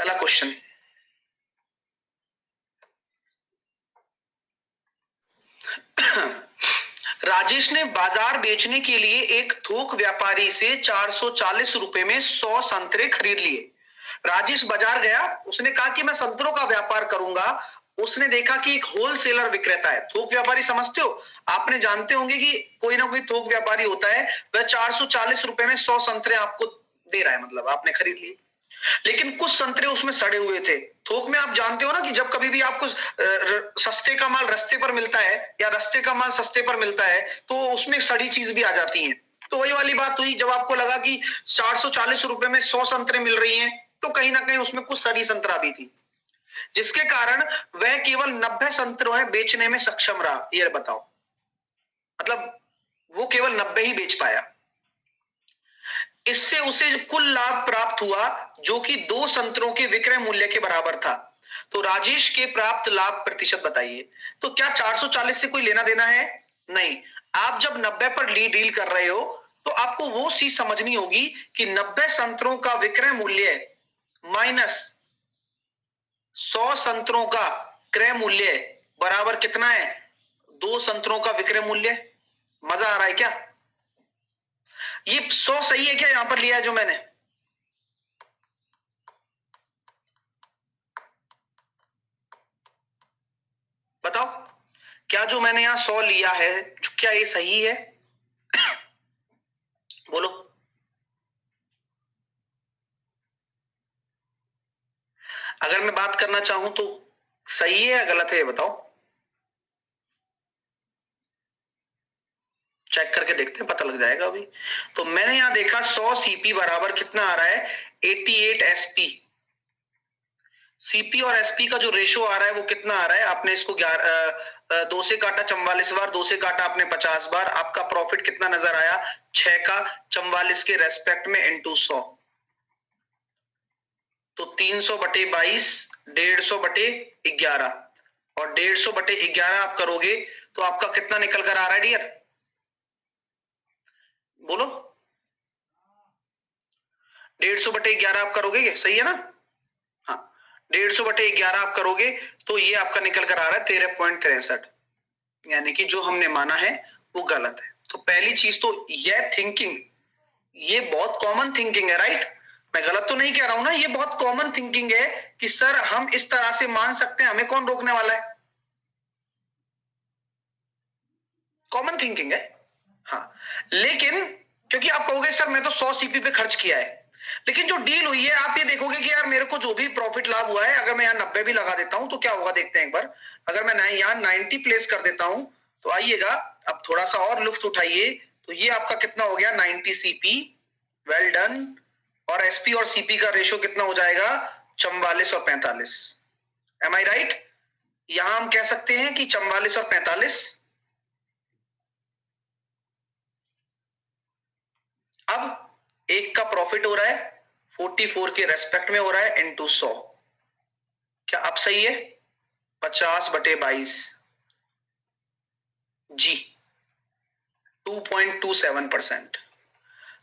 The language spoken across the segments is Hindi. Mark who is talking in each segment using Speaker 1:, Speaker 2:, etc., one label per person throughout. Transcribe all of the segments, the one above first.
Speaker 1: पहला क्वेश्चन, राजेश ने बाजार बेचने के लिए एक थोक व्यापारी से 440 रुपए में 100 संतरे खरीद लिए। राजेश बाजार गया, उसने कहा कि मैं संतरों का व्यापार करूंगा। उसने देखा कि एक होलसेलर विक्रेता है। थोक व्यापारी समझते हो, आपने जानते होंगे कि कोई ना कोई थोक व्यापारी होता है, वह 440 रुपए में 100 संतरे आपको दे रहा है, मतलब आपने खरीद लिए। लेकिन कुछ संतरे उसमें सड़े हुए थे। थोक में आप जानते हो ना कि जब कभी भी आपको सस्ते का माल रास्ते पर मिलता है या रास्ते का माल सस्ते पर मिलता है तो उसमें सड़ी चीज भी आ जाती है। तो वही वाली बात हुई, जब आपको लगा कि 440 रुपए में 100 संतरे मिल रही हैं, तो कहीं ना कहीं उसमें कुछ सड़ी संतरा भी थी, जिसके कारण वह केवल 90 संतरों बेचने में सक्षम रहा। ये बताओ, मतलब वो केवल 90 ही बेच पाया। इससे उसे कुल लाभ प्राप्त हुआ जो कि 2 संतरों के विक्रय मूल्य के बराबर था। तो राजेश के प्राप्त लाभ प्रतिशत बताइए। तो क्या 440 से कोई लेना देना है? नहीं। आप जब 90 पर डील कर रहे हो तो आपको वो चीज समझनी होगी कि 90 संतरों का विक्रय मूल्य माइनस 100 संतरों का क्रय मूल्य बराबर कितना है? 2 संतरों का विक्रय मूल्य। मजा आ रहा है क्या? ये 100 सही है क्या यहां पर लिया है जो मैंने? बताओ, क्या जो मैंने यहां 100 लिया है, क्या ये सही है? बोलो। अगर मैं बात करना चाहूं तो सही है या गलत है, ये बताओ। चेक करके देखते हैं, पता लग जाएगा अभी। तो मैंने यहां देखा 100 सीपी बराबर कितना आ रहा है? 88 एसपी। सीपी और एसपी का जो रेशो आ रहा है वो कितना आ रहा है? आपने इसको 2 से काटा 44 बार, 2 से काटा आपने 50 बार। आपका प्रॉफिट कितना नजर आया? 6 का 44 के रेस्पेक्ट में इंटू 100, तो 300 बटे 22, 150 बटे 11, और 150 बटे 11 आप करोगे तो आपका कितना निकल कर आ रहा है डियर? बोलो। 150 बटे 11 आप करोगे, सही है ना? हाँ, 150 बटे 11 आप करोगे तो ये आपका निकल कर आ रहा है 13.63, यानी कि जो हमने माना है वो गलत है। तो पहली चीज तो ये थिंकिंग, ये बहुत कॉमन थिंकिंग है, राइट? मैं गलत तो नहीं कह रहा हूं ना, ये बहुत कॉमन थिंकिंग है कि सर हम इस तरह से मान सकते हैं, हमें कौन रोकने वाला है? कॉमन थिंकिंग है। हाँ, लेकिन क्योंकि आप कहोगे सर मैं तो 100 सीपी पे खर्च किया है, लेकिन जो डील हुई है आप ये देखोगे कि यार मेरे को जो भी प्रॉफिट लाभ हुआ है, अगर मैं यहाँ 90 भी लगा देता हूं तो क्या होगा देखते हैं एक बार। अगर मैं यहाँ 90 प्लेस कर देता हूं तो आइएगा, अब थोड़ा सा और लुत्फ उठाइए। तो ये आपका कितना हो गया? 90 सीपी, वेल डन। और एसपी और सीपी का रेशो कितना हो जाएगा? 44 और 45। एम आई राइट? यहां हम कह सकते हैं कि 44 और 45। अब एक का प्रॉफिट हो रहा है 44 के रेस्पेक्ट में हो रहा है इंटू 100। क्या अब सही है? 50 बटे 22 जी, 2.27%।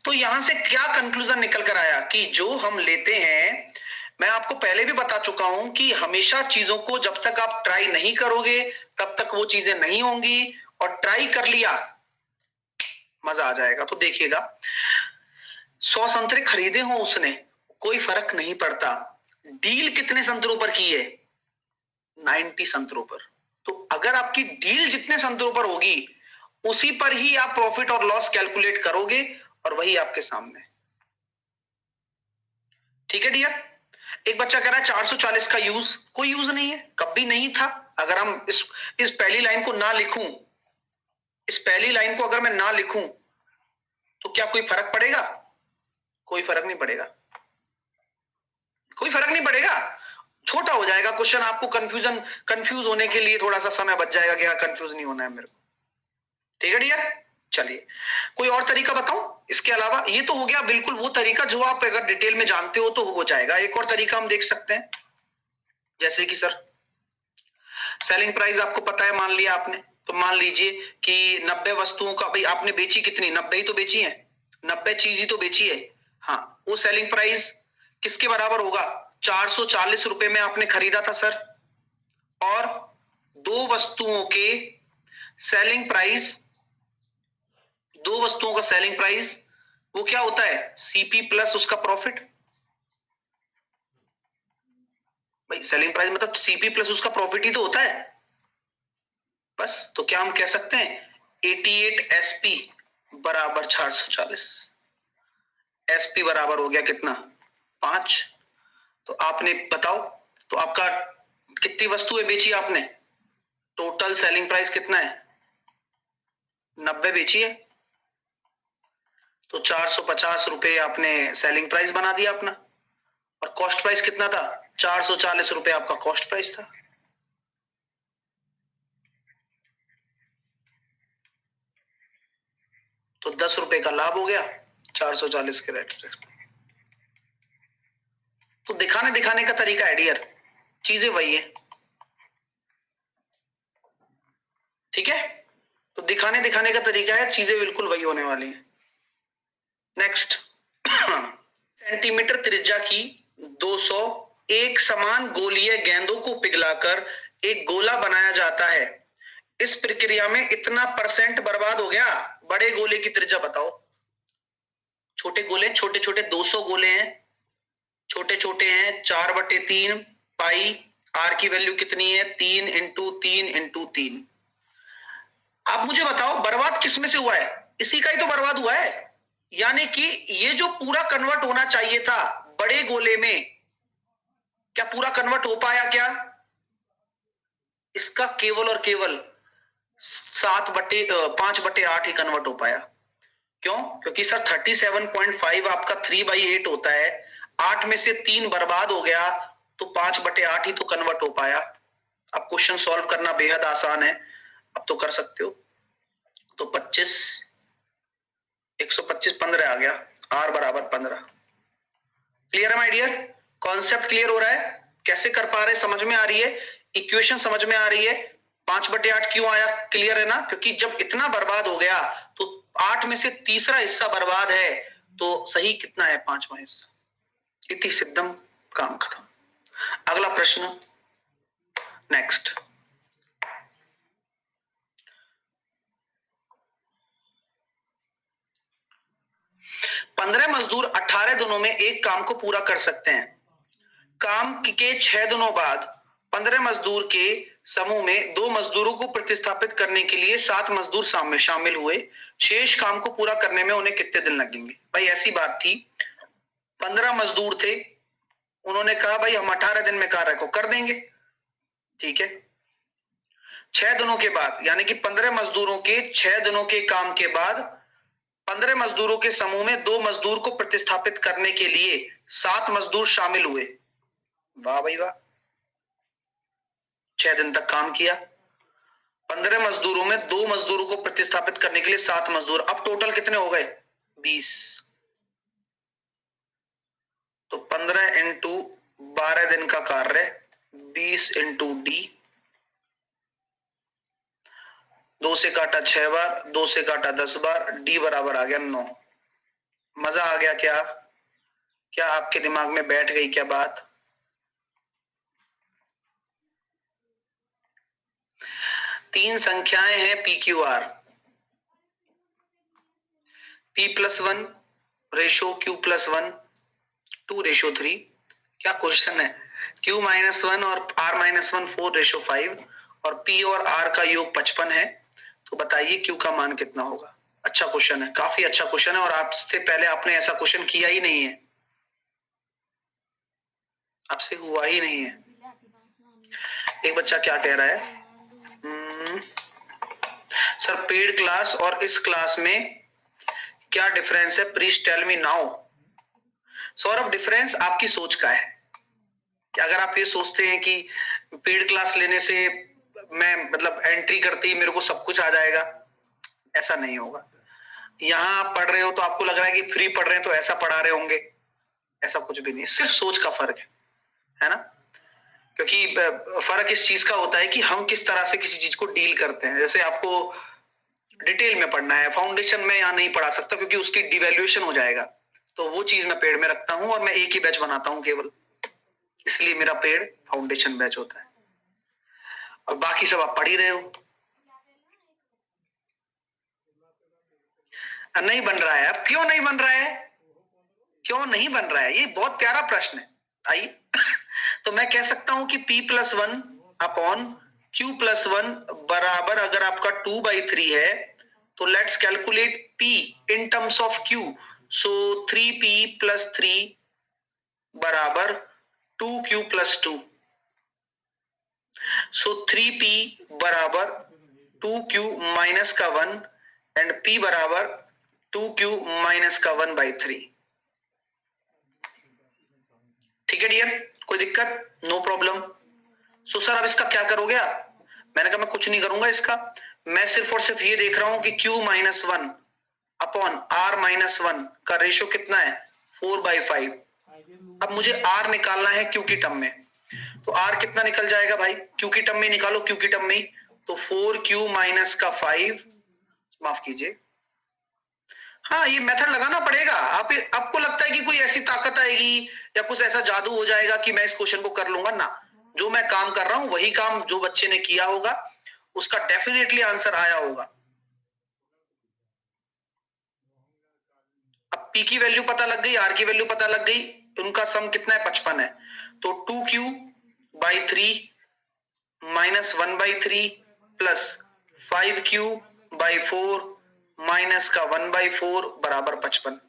Speaker 1: तो यहां से क्या कंक्लूजन निकल कर आया कि जो हम लेते हैं, मैं आपको पहले भी बता चुका हूं कि हमेशा चीजों को जब तक आप ट्राई नहीं करोगे तब तक वो चीजें नहीं होंगी, और ट्राई कर लिया मजा आ जाएगा। तो देखिएगा, 100 संतरे खरीदे हो उसने, कोई फर्क नहीं पड़ता। डील कितने संतरों पर की है? 90 संतरों पर। तो अगर आपकी डील जितने संतरों पर होगी उसी पर ही आप प्रॉफिट और लॉस कैलकुलेट करोगे, और वही आपके सामने। ठीक है डियर? एक बच्चा कह रहा है 440 का यूज, कोई यूज नहीं है, कभी नहीं था। अगर हम इस पहली लाइन को ना लिखूं, इस पहली लाइन को अगर मैं ना लिखूं तो क्या कोई फर्क पड़ेगा? कोई फर्क नहीं पड़ेगा, कोई फर्क नहीं पड़ेगा। छोटा हो जाएगा क्वेश्चन, आपको कंफ्यूज होने के लिए थोड़ा सा समय बच जाएगा कि हाँ कंफ्यूज नहीं होना है मेरे को। ठीक है डियर? चलिए, कोई और तरीका बताऊं इसके अलावा? ये तो हो गया बिल्कुल वो तरीका जो आप अगर डिटेल में जानते हो तो हो जाएगा। एक और तरीका हम देख सकते हैं, जैसे कि सर सेलिंग प्राइस आपको पता है, मान लिया आपने, तो मान लीजिए कि 90 वस्तुओं का, भाई आपने बेची कितनी? 90 ही तो बेची है, 90 चीज ही तो बेची है। हाँ, वो सेलिंग प्राइस किसके बराबर होगा? 440 रुपए में आपने खरीदा था सर, और दो वस्तुओं के सेलिंग प्राइस, दो वस्तुओं का सेलिंग प्राइस वो क्या होता है, सीपी प्लस उसका प्रॉफिट। भाई सेलिंग प्राइस मतलब सीपी प्लस उसका प्रॉफिट ही तो होता है बस। तो क्या हम कह सकते हैं 88 एसपी बराबर 440, एसपी बराबर हो गया कितना 5। तो आपने बताओ, तो आपका कितनी वस्तुएं बेची आपने, टोटल सेलिंग प्राइस कितना है 90 बेची है, तो 450 रुपए आपने सेलिंग प्राइस बना दिया अपना, और कॉस्ट प्राइस कितना था 440 रुपए आपका कॉस्ट प्राइस था। तो 10 रुपए का लाभ हो गया 440 के रेट। तो दिखाने का तरीका है डियर, चीजें वही है, ठीक है। तो दिखाने का तरीका है, चीजें बिल्कुल वही होने वाली हैं। नेक्स्ट, सेंटीमीटर त्रिज्या की 200 एक समान गोलीय गेंदों को पिघलाकर एक गोला बनाया जाता है। इस प्रक्रिया में इतना % बर्बाद हो गया। बड़े गोले की त्रिज्या बताओ, छोटे गोले छोटे छोटे 200 गोले हैं, छोटे छोटे हैं 4/3 पाई, आर की वैल्यू कितनी है 3 × 3 × 3। आप मुझे बताओ बर्बाद किसमें से हुआ है, इसी का ही तो बर्बाद हुआ है। यानी कि ये जो पूरा कन्वर्ट होना चाहिए था बड़े गोले में, क्या पूरा कन्वर्ट हो पाया क्या, इसका केवल और केवल 5/8 ही कन्वर्ट हो पाया। क्यों, क्योंकि सर 37.5 आपका 3/8 होता है, 8 में से 3 बर्बाद हो गया, तो 5/8 ही तो कन्वर्ट हो पाया। अब क्वेश्चन सॉल्व करना बेहद आसान है, अब तो कर सकते हो। तो 25 125 15 आ गया, आर बराबर 15। क्लियर है माय डियर, कॉन्सेप्ट क्लियर हो रहा है, कैसे कर पा रहे समझ में आ रही है, इक्वेशन समझ में आ रही है। 5/8 क्यों आया, क्लियर है ना, क्योंकि जब इतना बर्बाद हो गया तो 8 में से तीसरा हिस्सा बर्बाद है, तो सही कितना है 5वां हिस्सा। इति सिद्धम, काम खत्म। अगला प्रश्न, नेक्स्ट। 15 मजदूर 18 दिनों में एक काम को पूरा कर सकते हैं। काम के 6 दिनों बाद 15 मजदूर के समूह में 2 मजदूरों को प्रतिस्थापित करने के लिए 7 मजदूर शामिल हुए। शेष काम को पूरा करने में उन्हें कितने दिन लगेंगे। भाई ऐसी बात थी, 15 मजदूर थे, उन्होंने कहा भाई हम 18 दिन में कार्य को कर देंगे, ठीक है। 6 दिनों के बाद, यानी कि 15 मजदूरों के 6 दिनों के काम के बाद 15 मजदूरों के समूह में 2 मजदूर को प्रतिस्थापित करने के लिए 7 मजदूर शामिल हुए। वाह भाई वाह, 6 दिन तक काम किया, 15 मजदूरों में 2 मजदूरों को प्रतिस्थापित करने के लिए 7 मजदूर, अब टोटल कितने हो गए 20। तो 15 × 12 दिन का कार्य 20 × D, 2 से काटा 6 बार, 2 से काटा 10 बार, D बराबर आ गया 9। मजा आ गया क्या, क्या आपके दिमाग में बैठ गई क्या बात। तीन संख्याएं हैं PQR, P+1 रेशो Q+1 2:3। क्या क्वेश्चन है, Q-1 और R-1 4:5 और P और R का योग 55 है, तो बताइए Q का मान कितना होगा। अच्छा क्वेश्चन है, काफी अच्छा क्वेश्चन है, और आपसे पहले आपने ऐसा क्वेश्चन किया ही नहीं है, आपसे हुआ ही नहीं है। एक बच्चा क्या कह रहा है, सर पेड क्लास और इस क्लास में क्या डिफरेंस है, please tell me now. Saurabh difference आपकी सोच का है, कि अगर आप ये सोचते हैं कि पेड क्लास लेने से मैं मतलब एंट्री करते ही मेरे को सब कुछ आ जाएगा, ऐसा नहीं होगा। यहाँ आप पढ़ रहे हो तो आपको लग रहा है कि फ्री पढ़ रहे हैं तो ऐसा पढ़ा रहे होंगे, ऐसा कुछ भी नहीं, सिर्फ सोच का फर्क है ना। क्योंकि फर्क इस चीज का होता है कि हम किस तरह से किसी चीज को डील करते हैं। जैसे आपको डिटेल में पढ़ना है, फाउंडेशन में यहाँ नहीं पढ़ा सकता क्योंकि उसकी डिवैल्यूएशन हो जाएगा, तो वो चीज मैं पेड़ में रखता हूँ और मैं एक ही बैच बनाता हूँ केवल, इसलिए मेरा पेड़ फाउंडेशन बैच होता है। और बाकी सब आप पढ़ ही रहे हो। नहीं बन रहा है। अब क्यों नहीं बन रहा है? क्यों नहीं बन रहा है? ये बहुत प्यारा प्रश्न है। आइए तो मैं कह सकता हूं कि P+1 अपॉन Q+1 बराबर, अगर आपका 2/3 है तो let's calculate P in terms of Q। So 3P+3 बराबर 2Q+2। सो 3P बराबर 2Q माइनस का 1 एंड P बराबर 2Q माइनस का 1/3। ठीक है डियर, कोई दिक्कत? No problem. सो सर अब इसका क्या करोगे आप? मैंने कहा मैं कुछ नहीं करूंगा इसका, मैं सिर्फ और सिर्फ ये देख रहा हूं कि Q-1 अपॉन R-1 का रेशियो कितना है, 4/5। अब मुझे R निकालना है Q की टर्म में, तो R कितना निकल जाएगा भाई? Q की टर्म में निकालो, Q की टर्म में, तो 4Q माइनस का 5, माफ कीजिए, हाँ ये मेथड लगाना पड़ेगा। आपको लगता है कि कोई ऐसी ताकत आएगी या कुछ ऐसा जादू हो जाएगा कि मैं इस क्वेश्चन को कर लूंगा? ना, जो मैं काम कर रहा हूं वही काम जो बच्चे ने किया होगा उसका डेफिनेटली आंसर आया होगा। अब P की वैल्यू पता लग गई, R की वैल्यू पता लग गई, उनका सम कितना है? 55 है। तो 2Q/3 minus 1/3 plus 5Q/4 minus का 1/4 बराबर 55।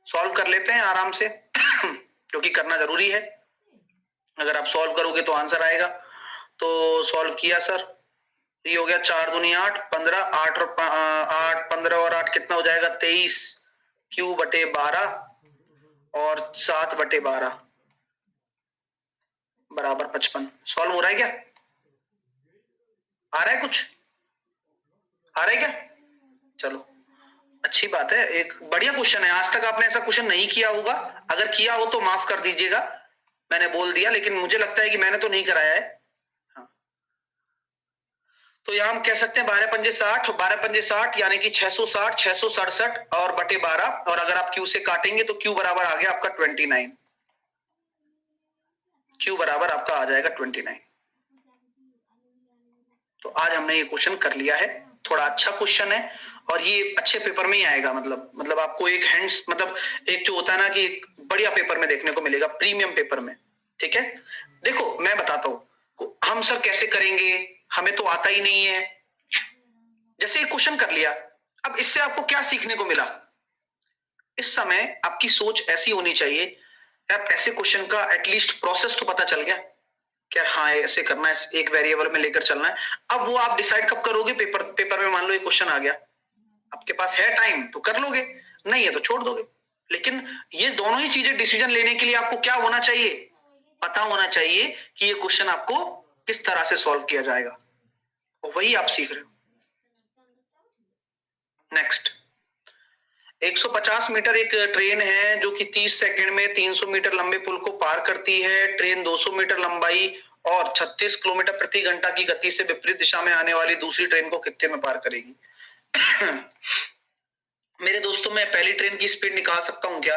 Speaker 1: सॉल्व कर लेते हैं आराम से क्योंकि करना जरूरी है। अगर आप सॉल्व करोगे तो आंसर आएगा। तो सॉल्व किया सर, ये हो गया 4 दूनी 8, 15, 8 और 8, 15 और 8 कितना हो जाएगा? 23 Q/12 और 7/12 बराबर 55। सॉल्व हो रहा है क्या? आ रहा है कुछ? आ रहा है क्या? चलो अच्छी बात है, एक बढ़िया क्वेश्चन है। आज तक आपने ऐसा क्वेश्चन नहीं किया होगा, अगर किया हो तो माफ कर दीजिएगा, मैंने बोल दिया, लेकिन मुझे लगता है कि मैंने तो नहीं कराया है। हाँ। तो यहां हम कह सकते हैं 12×5 = 60, 12×5 = यानी कि 660, 667 और बटे 12, और अगर आप Q से काटेंगे तो Q बराबर आ गया आपका 29। Q बराबर आपका आ जाएगा 29। तो आज हमने ये क्वेश्चन कर लिया है, थोड़ा अच्छा क्वेश्चन है और ये अच्छे पेपर में ही आएगा। मतलब आपको एक हैंड्स, मतलब एक जो होता है ना कि एक बढ़िया पेपर में देखने को मिलेगा, प्रीमियम पेपर में। ठीक है, देखो मैं बताता हूं हम सर कैसे करेंगे, हमें तो आता ही नहीं है। जैसे एक क्वेश्चन कर लिया, अब इससे आपको क्या सीखने को मिला? इस समय आपकी सोच ऐसी होनी चाहिए, आप ऐसे क्वेश्चन का एटलीस्ट प्रोसेस तो पता चल गया क्या, हाँ ऐसे करना है, एक वेरिएबल में लेकर चलना है। अब वो आप डिसाइड कब करोगे? पेपर में मान लो एक क्वेश्चन आ गया, आपके पास है टाइम तो कर लोगे, नहीं है तो छोड़ दोगे। लेकिन ये दोनों ही चीजें डिसीजन लेने के लिए आपको क्या होना चाहिए? पता होना चाहिए कि ये क्वेश्चन आपको किस तरह से सॉल्व किया जाएगा, और वही आप सीख रहे हो। नेक्स्ट, 150 मीटर एक ट्रेन है जो कि 30 सेकंड में 300 मीटर लंबे पुल को पार करती है। ट्रेन 200 मीटर लंबाई और 36 किलोमीटर प्रति घंटा की गति से विपरीत दिशा में आने वाली दूसरी ट्रेन को कितने में पार करेगी? मेरे दोस्तों, मैं पहली ट्रेन की स्पीड निकाल सकता हूं क्या?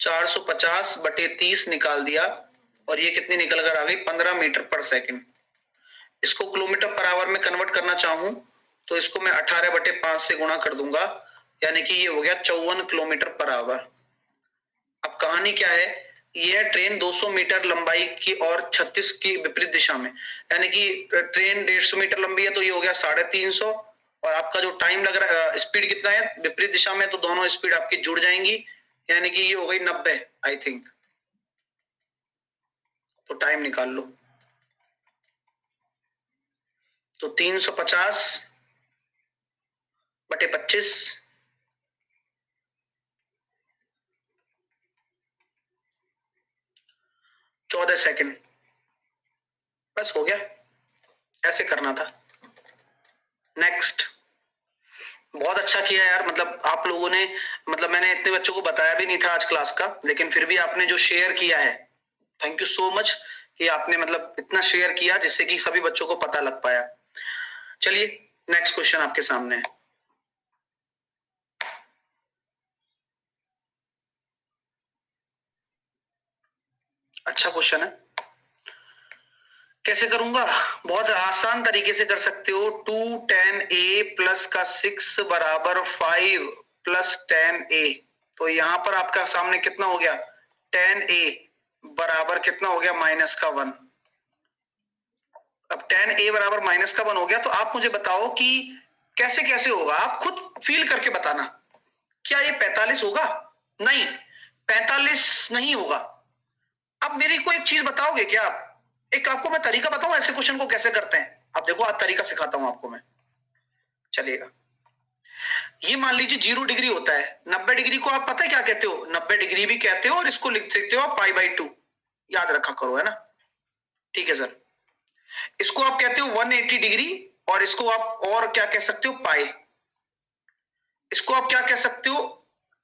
Speaker 1: 450/30 निकाल दिया, और ये कितनी निकल कर आ गई? 15 मीटर पर सेकंड। इसको किलोमीटर पर आवर में कन्वर्ट करना चाहूं तो इसको मैं 18/5 से गुणा कर दूंगा, यानी कि ये हो गया 54 किलोमीटर पर आवर। अब कहानी क्या है? यह ट्रेन 200 मीटर लंबाई की और 36 की विपरीत दिशा में, यानी कि ट्रेन 150 मीटर लंबी है तो ये हो गया 350, और आपका जो टाइम लग रहा है, स्पीड कितना है विपरीत दिशा में, तो दोनों स्पीड आपकी जुड़ जाएंगी, यानी कि ये हो गई 90 आई थिंक। तो टाइम निकाल लो, तो 350/25 14 सेकंड, बस हो गया। ऐसे करना था। नेक्स्ट, बहुत अच्छा किया यार, मतलब आप लोगों ने, मतलब मैंने इतने बच्चों को बताया भी नहीं था आज क्लास का, लेकिन फिर भी आपने जो शेयर किया है, थैंक यू सो मच कि आपने मतलब इतना शेयर किया जिससे कि सभी बच्चों को पता लग पाया। चलिए नेक्स्ट क्वेश्चन आपके सामने है। अच्छा क्वेश्चन है, कैसे करूंगा? बहुत आसान तरीके से कर सकते हो। 2 10a प्लस का 6 बराबर 5 प्लस 10a। तो यहां पर आपका सामने कितना हो गया? 10a बराबर कितना हो गया? माइनस का 1। अब 10a बराबर माइनस का 1 हो गया। तो आप मुझे बताओ कि कैसे कैसे होगा, आप खुद फील करके बताना। क्या ये 45 होगा? नहीं, 45 नहीं होगा। अब मेरी को एक चीज बताओगे क्या आप? एक आपको मैं तरीका बताऊं ऐसे क्वेश्चन को कैसे करते हैं। आप देखो, आज तरीका सिखाता हूं आपको मैं, चलेगा। ये मान लीजिए 0 डिग्री होता है। 90 डिग्री को आप पता है क्या कहते हो? 90 डिग्री भी कहते हो और इसको लिख सकते हो π/2। याद रखा करो, है ना? ठीक है सर। इसको आप कहते हो 180 डिग्री और इसको आप और क्या कह सकते हो? पाई। इसको आप क्या कह सकते हो?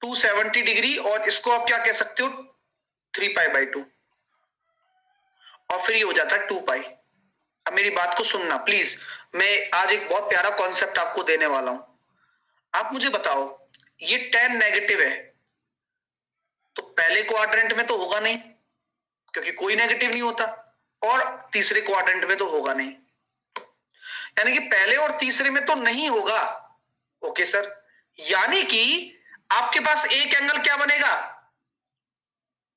Speaker 1: 270 डिग्री और इसको आप क्या कह सकते हो? 3π/2। और फिर ये हो जाता है 2π। अब मेरी बात को सुनना प्लीज, मैं आज एक बहुत प्यारा कॉन्सेप्ट आपको देने वाला हूं। आप मुझे बताओ, ये 10 नेगेटिव है तो पहले क्वाड्रेंट में तो होगा नहीं, क्योंकि कोई नेगेटिव नहीं होता, और तीसरे क्वाड्रेंट में तो होगा नहीं, यानी कि पहले और तीसरे में तो नहीं होगा। ओके सर, यानी कि आपके पास एक एंगल क्या बनेगा?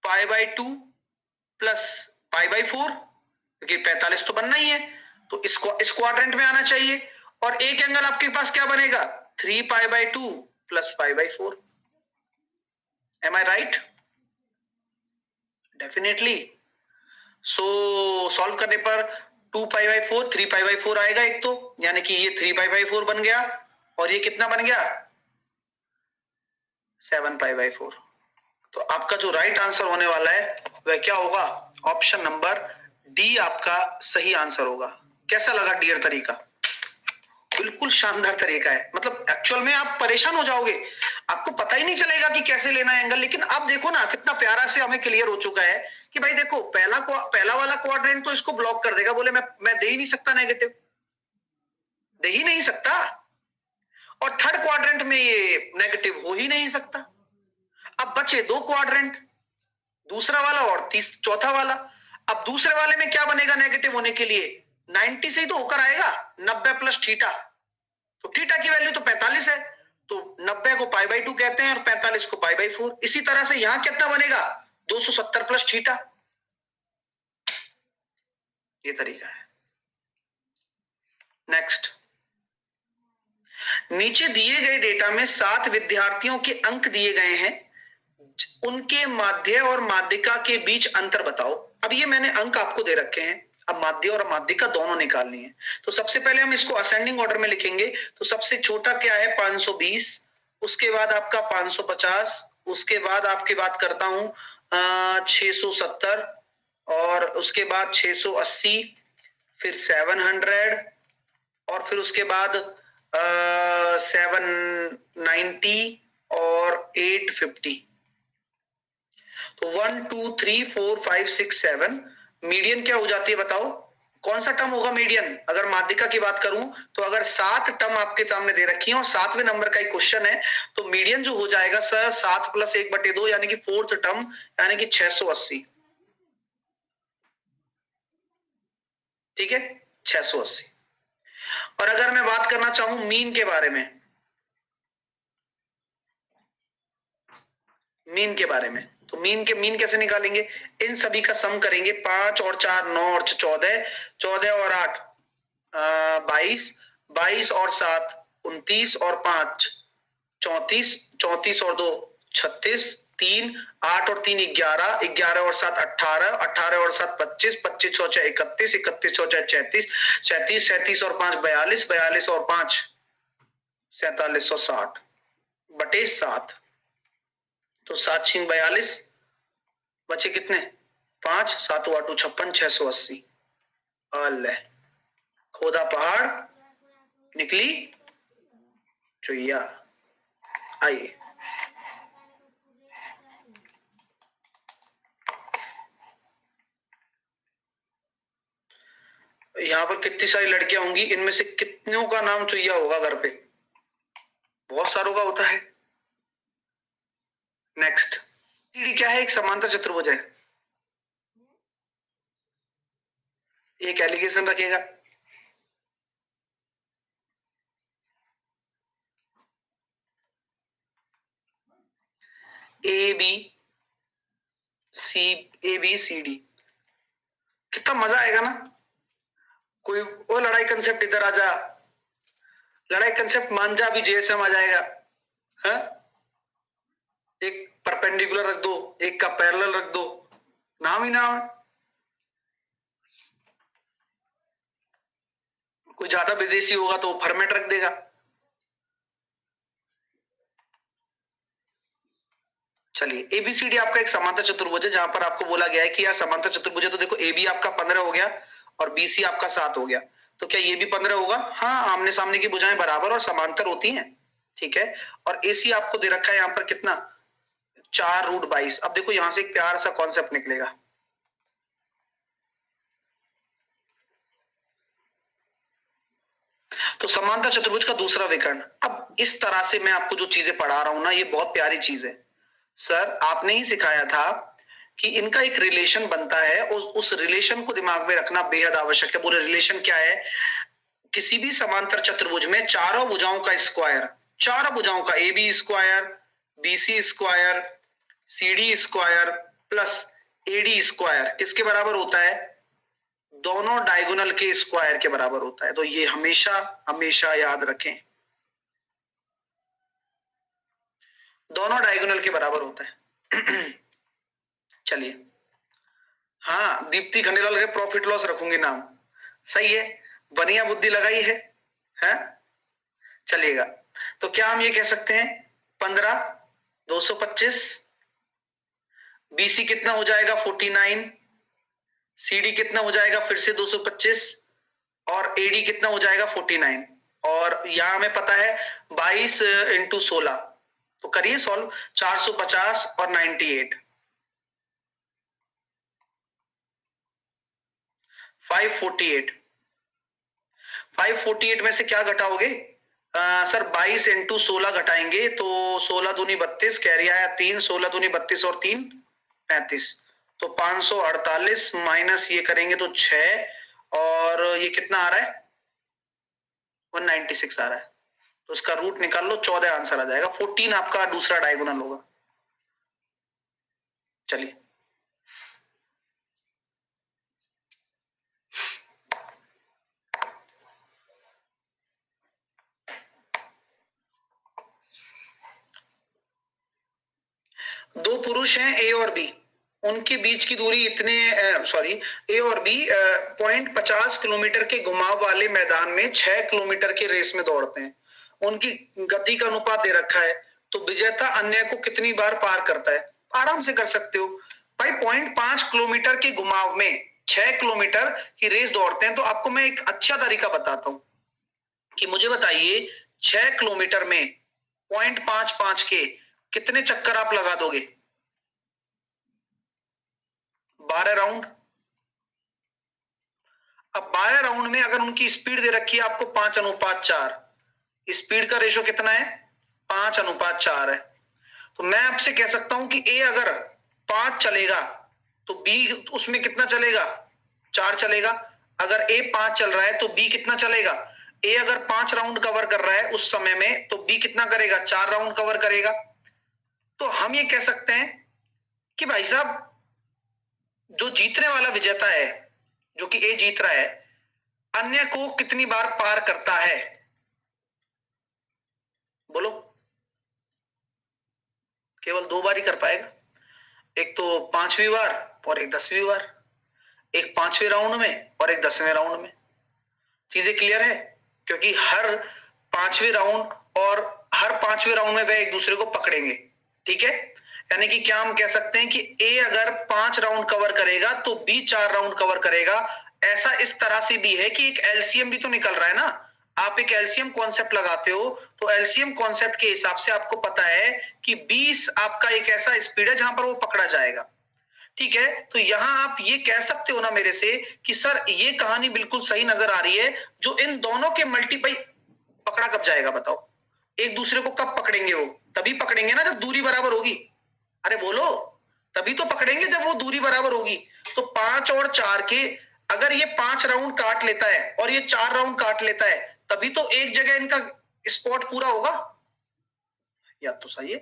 Speaker 1: π/2 प्लस π/4, क्योंकि 45 तो बनना ही है, तो इसको इस क्वाड्रेंट में आना चाहिए। और एक एंगल आपके पास क्या बनेगा? 3π/2 प्लस π/4। एम आई राइट? डेफिनेटली। सो सॉल्व करने पर 2π/4 3π/4 आएगा एक तो, यानी कि ये 3π/4 बन गया और ये कितना बन गया? 7π/4। तो आपका जो राइट आंसर होने वाला है वह क्या होगा? ऑप्शन नंबर डी आपका सही आंसर होगा। कैसा लगा डियर तरीका? बिल्कुल शानदार तरीका है। मतलब एक्चुअल में आप परेशान हो जाओगे, आपको पता ही नहीं चलेगा कि कैसे लेना है एंगल। लेकिन अब देखो ना, कितना प्यारा से हमें क्लियर हो चुका है कि भाई देखो, पहला वाला क्वाड्रेंट तो इसको ब्लॉक कर देगा, बोले मैं दे ही नहीं सकता नेगेटिव, दे ही नहीं सकता। और थर्ड क्वाड्रेंट में ये नेगेटिव हो ही नहीं सकता। अब बचे दो क्वाड्रेंट, दूसरा वाला और चौथा वाला। अब दूसरे वाले में क्या बनेगा नेगेटिव होने के लिए? 90 से ही तो होकर आएगा, 90 प्लस थीटा। तो थीटा की वैल्यू तो 45 है, तो 90 को π/2 कहते हैं और 45 को π/4। इसी तरह से यहां कितना बनेगा? 270 प्लस थीटा। ये तरीका है। नेक्स्ट, नीचे दिए गए डेटा में 7 विद्यार्थियों के अंक दिए गए हैं, उनके माध्य और माध्यिका के बीच अंतर बताओ। अब ये मैंने अंक आपको दे रखे हैं, अब माध्य और माध्यिका दोनों निकालनी है। तो सबसे पहले हम इसको असेंडिंग ऑर्डर में लिखेंगे। तो सबसे छोटा क्या है? 520, उसके बाद आपका 550, उसके बाद आपकी बात करता हूं 670, और उसके बाद 680, फिर 700, और फिर उसके बाद 790 और 850। तो 1 2 3 4 5 6 7, मीडियन क्या हो जाती है बताओ? कौन सा टर्म होगा मीडियन? अगर माध्यिका की बात करूं तो अगर 7 टर्म आपके सामने दे रखी है और 7वें नंबर का एक क्वेश्चन है, तो मीडियन जो हो जाएगा सर 7 प्लस 1/2, यानी कि फोर्थ टर्म, यानी कि 680। ठीक है, 680। और अगर मैं बात करना चाहूं मीन के बारे में, मीन के बारे में, तो मीन कैसे निकालेंगे? इन सभी का सम करेंगे। 5 और 4 9 और 14, 14 और 8 22, 22 और 7 29 और 5 34, 34 और 2 36, 3 8 और 3 11, 11 और 7 18, 18 और 7 25, 25 और 6 31, 31 और 6 36, 37, 37 और 5 42, 42 और 5 4760 बटे 7। तो 7 6 42, बचे कितने? 5, 7 8 56, 680। अल्ले, खोदा पहाड़ निकली चुईया। आइए, यहां पर कितनी सारी लड़कियां होंगी, इनमें से कितनों का नाम चुईया होगा घर पे? बहुत सारों का होता है। नेक्स्ट, सीडी क्या है? एक समांतर चतुर्भुज है। एक एलिगेशन रखेगा, ए बी सी डी। कितना मजा आएगा ना। कोई वो लड़ाई कंसेप्ट इधर आ जा, लड़ाई कंसेप्ट मान जा, अभी जेएसएम आ जाएगा। है एक परपेंडिकुलर रख दो, एक का पैरेलल रख दो, नाम ही नाम है। कोई ज्यादा विदेशी होगा तो फॉर्मेट रख देगा। चलिए एबीसीडी आपका एक समांतर चतुर्भुज है, जहां पर आपको बोला गया है कि यार समांतर चतुर्भुज है, तो देखो ए बी आपका 15 हो गया और बीसी आपका 7 हो गया, तो क्या ये भी 15 होगा? हाँ, आमने सामने की भुजाएं बराबर और समांतर होती हैं, ठीक है। और एसी आपको दे रखा है यहाँ पर कितना, 4√22। अब देखो यहां से एक प्यार सा कॉन्सेप्ट निकलेगा, तो समांतर चतुर्भुज का दूसरा विकर्ण। अब इस तरह से मैं आपको जो चीजें पढ़ा रहा हूं ना, ये बहुत प्यारी चीज है। सर आपने ही सिखाया था कि इनका एक रिलेशन बनता है, उस रिलेशन को दिमाग में रखना बेहद आवश्यक है। बोले रिलेशन क्या है? किसी भी समांतर चतुर्भुज में चारों भुजाओं का स्क्वायर, चारों भुजाओं का, A B square, BC square, CD square plus AD square किसके बराबर होता है? दोनों डायगोनल के स्क्वायर के बराबर होता है। तो ये हमेशा हमेशा याद रखें, दोनों डायगोनल के बराबर होता है। चलिए, हाँ दीप्ति खंडेलाल के प्रॉफिट लॉस रखूंगी नाम, सही है, बढ़िया बुद्धि लगाई है? चलिएगा, तो क्या हम ये कह सकते हैं 15, 225, बीसी कितना हो जाएगा 49, सीडी कितना हो जाएगा फिर से 225 और एडी कितना हो जाएगा 49, और यहां हमें पता है 22 × 16, तो करिए सॉल्व, 450 और 98, 548। 548 में से क्या घटाओगे? सर 22 × 16 घटाएंगे तो 16 दूनी 32, कैरी आया 3, 16 दूनी 32 और 3 35, तो 548 माइनस ये करेंगे तो 6, और ये कितना आ रहा है 196 आ रहा है, तो इसका रूट निकाल लो, 14 आंसर आ जाएगा। 14 आपका दूसरा डायगोनल होगा। चलिए, दो पुरुष हैं ए और बी, उनके बीच की दूरी इतने ए और बी 0.50 किलोमीटर के घुमाव वाले मैदान में 6 किलोमीटर के रेस में दौड़ते हैं। उनकी गति का अनुपात दे रखा है, तो विजेता अन्य को कितनी बार पार करता है? आराम से कर सकते हो भाई। 0.5 किलोमीटर के घुमाव में 6 किलोमीटर की रेस दौड़ते हैं, तो आपको मैं एक अच्छा तरीका बताता हूं कि मुझे बताइए 6 किलोमीटर में 0.55 के कितने चक्कर आप लगा दोगे? 12 राउंड। अब 12 राउंड में अगर उनकी स्पीड दे रखी है आपको 5:4, स्पीड का रेशो कितना है? 5:4 है। तो मैं आपसे कह सकता हूं कि ए अगर 5 चलेगा तो बी उसमें कितना चलेगा? 4 चलेगा। अगर ए 5 चल रहा है तो बी कितना चलेगा? ए अगर 5 राउंड कवर कर रहा है उस समय में, तो बी कितना करेगा? 4 राउंड कवर करेगा। तो हम ये कह सकते हैं कि भाई साहब जो जीतने वाला विजेता है, जो कि ए जीत रहा है, अन्य को कितनी बार पार करता है? बोलो। केवल 2 बार ही कर पाएगा, एक तो 5वीं बार और एक 10वीं बार, एक 5वें राउंड में और एक 10वें राउंड में। चीजें क्लियर है? क्योंकि हर 5वें राउंड और हर 5वें राउंड में वे एक दूसरे को पकड़ेंगे, ठीक है। यानी कि क्या हम कह सकते हैं कि ए अगर 5 राउंड कवर करेगा तो बी 4 राउंड कवर करेगा। ऐसा इस तरह से भी है कि एक एलसीएम भी तो निकल रहा है ना। आप एक एलसीएम कॉन्सेप्ट लगाते हो, तो एलसीएम कॉन्सेप्ट के हिसाब से आपको पता है कि 20 आपका एक ऐसा स्पीड है जहां पर वो पकड़ा जाएगा, ठीक है। तो यहां आप ये कह सकते हो ना मेरे से कि सर ये कहानी बिल्कुल सही नजर आ रही है, जो इन दोनों के मल्टीप्लाई पकड़ा कब जाएगा? बताओ, एक दूसरे को कब पकड़ेंगे? वो तभी पकड़ेंगे ना जब दूरी बराबर होगी। अरे बोलो, तभी तो पकड़ेंगे जब वो दूरी बराबर होगी। तो 5 और 4 के अगर ये 5 राउंड काट लेता है और ये 4 राउंड काट लेता है, तभी तो एक जगह इनका स्पॉट पूरा होगा। या तो सही है।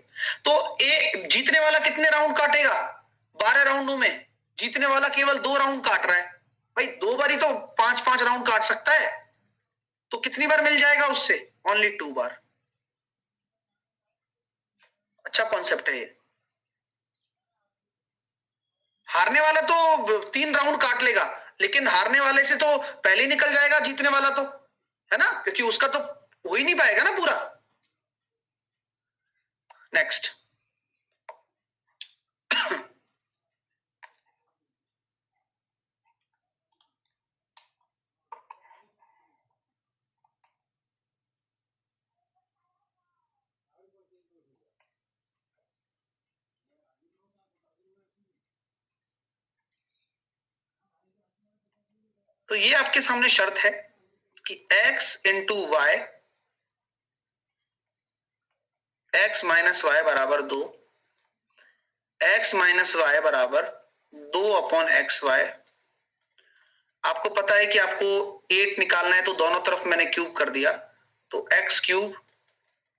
Speaker 1: तो ए जीतने वाला कितने राउंड काटेगा? 12 राउंडों में जीतने वाला केवल 2 राउंड काट रहा है। भाई 2 बार ही तो 5-5 राउंड काट सकता है, तो कितनी बार मिल जाएगा उससे? ओनली 2 बार। अच्छा कॉन्सेप्ट है ये। हारने वाला तो 3 राउंड काट लेगा, लेकिन हारने वाले से तो पहले ही निकल जाएगा जीतने वाला, तो है ना, क्योंकि उसका तो हो ही नहीं पाएगा ना पूरा। नेक्स्ट। तो ये आपके सामने शर्त है कि x into y, x minus y बराबर 2, x माइनस वाई बराबर 2 अपॉन एक्स वाई। आपको पता है कि आपको 8 निकालना है, तो दोनों तरफ मैंने क्यूब कर दिया, तो x cube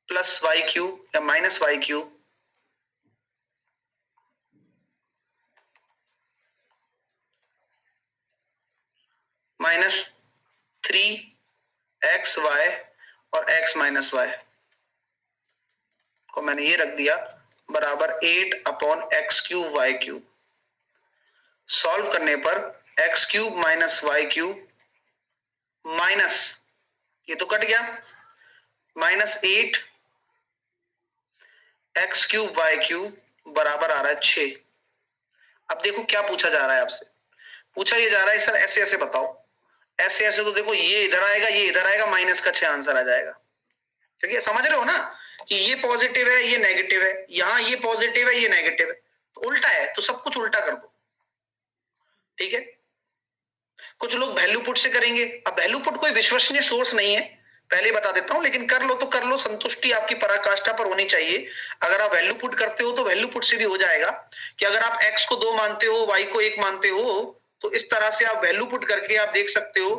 Speaker 1: plus y cube या minus y cube minus 3 x y और x माइनस वाई को मैंने ये रख दिया बराबर 8 upon x cube y cube. Solve करने पर x cube minus y cube minus, ये तो कट गया, minus 8 x cube y cube बराबर आ रहा है 6। अब देखो क्या पूछा जा रहा है आपसे। पूछा ये जा रहा है सर ऐसे ऐसे बताओ, ऐसे ऐसे, तो देखो ये इधर आएगा, ये इधर आएगा, माइनस का 6 आंसर आ जाएगा। क्योंकि समझ रहे हो ना कि ये पॉजिटिव है, ये नेगेटिव है, यहां ये पॉजिटिव है, ये नेगेटिव है, तो उल्टा है, तो सब कुछ उल्टा कर दो। ठीक है। कुछ लोग वैल्यू पुट से करेंगे। अब वैल्यू पुट कोई विश्वसनीय सोर्स नहीं है, पहले बता देता हूं, लेकिन कर लो तो कर लो, संतुष्टि आपकी पराकाष्ठा पर होनी चाहिए। अगर आप वैल्यू पुट करते हो तो वैल्यू पुट से भी हो जाएगा कि अगर आप x को 2 मानते हो, y को 1 मानते हो, तो इस तरह से आप वैल्यू पुट करके आप देख सकते हो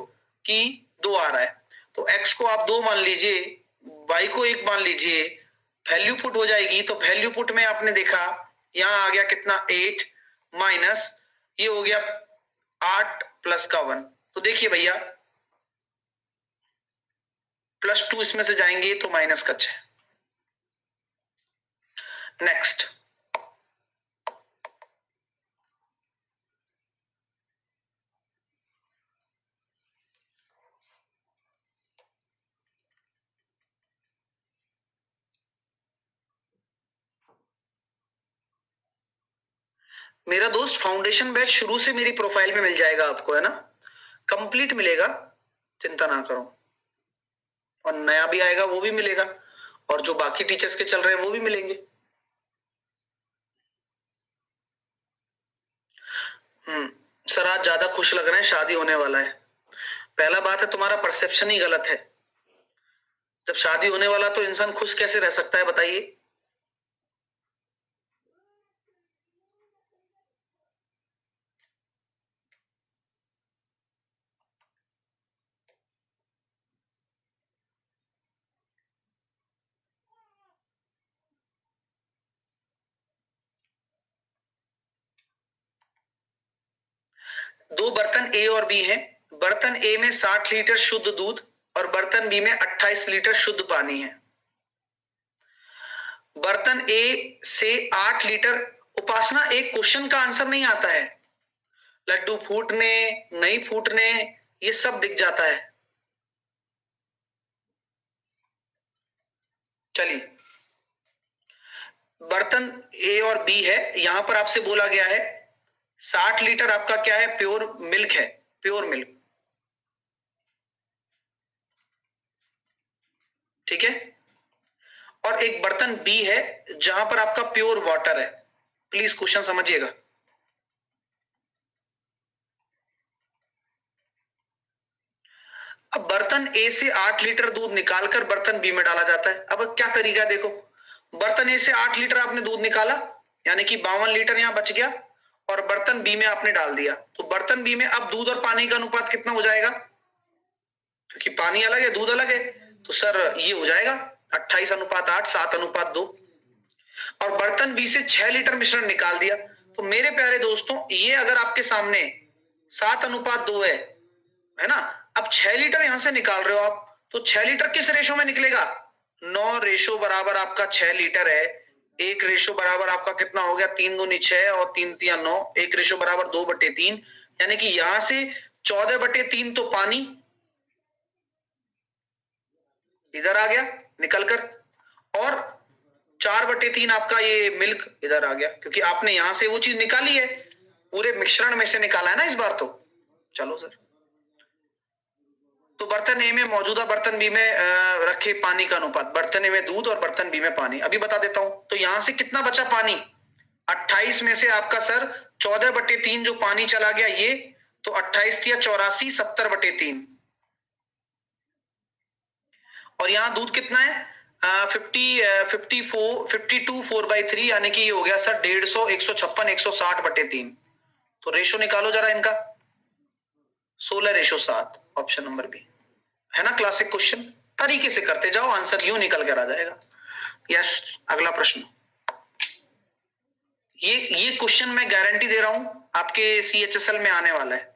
Speaker 1: कि 2 आ रहा है, तो x को आप 2 मान लीजिए, y को 1 मान लीजिए, वैल्यू पुट हो जाएगी। तो वैल्यू पुट में आपने देखा यहां आ गया कितना 8 माइनस ये हो गया 8 प्लस का 1, तो देखिए भैया +2 इसमें से जाएंगे तो माइनस का 6। नेक्स्ट। मेरा दोस्त फाउंडेशन बैच शुरू से मेरी प्रोफाइल में मिल जाएगा आपको, है ना, कंप्लीट मिलेगा, चिंता ना करो, और नया भी आएगा वो भी मिलेगा, और जो बाकी टीचर्स के चल रहे हैं वो भी मिलेंगे। सर आज ज्यादा खुश लग रहे हैं, शादी होने वाला है। पहला बात है तुम्हारा परसेप्शन ही गलत है। जब शादी होने वाला तो इंसान खुश कैसे रह सकता है बताइए। दो बर्तन ए और बी हैं। बर्तन ए में 60 लीटर शुद्ध दूध और बर्तन बी में 28 लीटर शुद्ध पानी है। बर्तन ए से 8 लीटर, उपासना एक क्वेश्चन का आंसर नहीं आता है, लड्डू फूटने नहीं फूटने ये सब दिख जाता है। चलिए, बर्तन ए और बी है, यहां पर आपसे बोला गया है 60 लीटर आपका क्या है, प्योर मिल्क है, प्योर मिल्क, ठीक है। और एक बर्तन बी है जहां पर आपका प्योर वाटर है। प्लीज क्वेश्चन समझिएगा। अब बर्तन ए से 8 लीटर दूध निकालकर बर्तन बी में डाला जाता है। अब क्या तरीका है देखो, बर्तन ए से 8 लीटर आपने दूध निकाला, यानी कि 52 लीटर यहां बच गया, और बर्तन बी में आपने डाल दिया, तो बर्तन बी में अब दूध और पानी का अनुपात कितना हो जाएगा, क्योंकि पानी अलग है दूध अलग है, तो सर ये हो जाएगा 28:8, 7:2। और बर्तन बी से 6 लीटर मिश्रण निकाल दिया। तो मेरे प्यारे दोस्तों, ये अगर आपके सामने 7:2 है ना, अब 6 लीटर यहां से निकाल रहे हो आप, तो 6 लीटर किस रेशो में निकलेगा, 9 रेशो बराबर आपका 6 लीटर है। 1 रेशो बराबर आपका कितना हो गया, 3 दूनी 6 और 3 तिया 9, 1 रेशो बराबर 2/3, यानी कि यहां से 14/3 तो पानी इधर आ गया निकलकर, और 4/3 आपका ये मिल्क इधर आ गया, क्योंकि आपने यहां से वो चीज निकाली है, पूरे मिश्रण में से निकाला है ना इस बार तो। चलो सर, तो बर्तन ए में मौजूदा बर्तन बी में रखे पानी का अनुपात, बर्तन ए में दूध और बर्तन बी में पानी, अभी बता देता हूं। तो यहां से कितना बचा पानी, 28 में से आपका सर 14/3 जो पानी चला गया ये, तो 28 तिया 84, 70/3। और यहां दूध कितना है, 52 4/3, यानी कि ये हो गया सर 150, 156, 160/3। तो रेशो निकालो जरा इनका, 16:7, ऑप्शन नंबर बी है ना। क्लासिक क्वेश्चन तरीके से करते जाओ, आंसर यूं निकल कर आ जाएगा। यस, अगला प्रश्न। ये क्वेश्चन मैं गारंटी दे रहा हूं आपके CHSL में आने वाला है।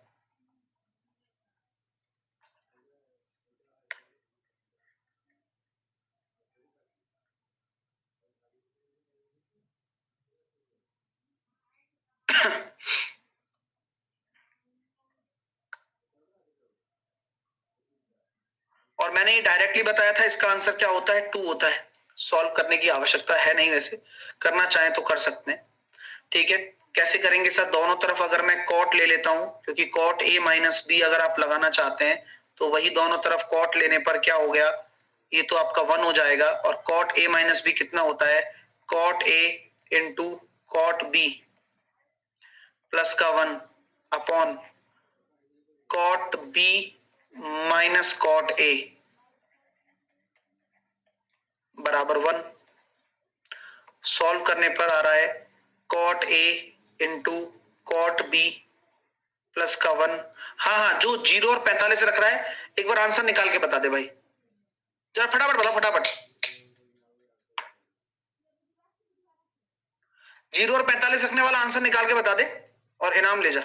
Speaker 1: और मैंने ये डायरेक्टली बताया था, इसका आंसर क्या होता है, 2 होता है। सॉल्व करने की आवश्यकता है नहीं, वैसे करना चाहें तो कर सकते हैं। ठीक है, कैसे करेंगे सर, दोनों तरफ अगर मैं कॉट ले लेता हूं, क्योंकि कॉट A माइनस बी अगर आप लगाना चाहते हैं तो वही दोनों तरफ कॉट लेने पर क्या हो गया, ये तो आपका 1 हो जाएगा। और कॉट A माइनस बी कितना होता है, cot A into cot B plus का 1 upon cot B minus cot A बराबर 1। सॉल्व करने पर आ रहा है cot A into cot B plus का 1। हाँ, जो 0 और 45 रख रहा है, एक बार आंसर निकाल के बता दे भाई, जरा फटाफट बता, फटाफट। 0 और 45 रखने वाला आंसर निकाल के बता दे और इनाम ले जा।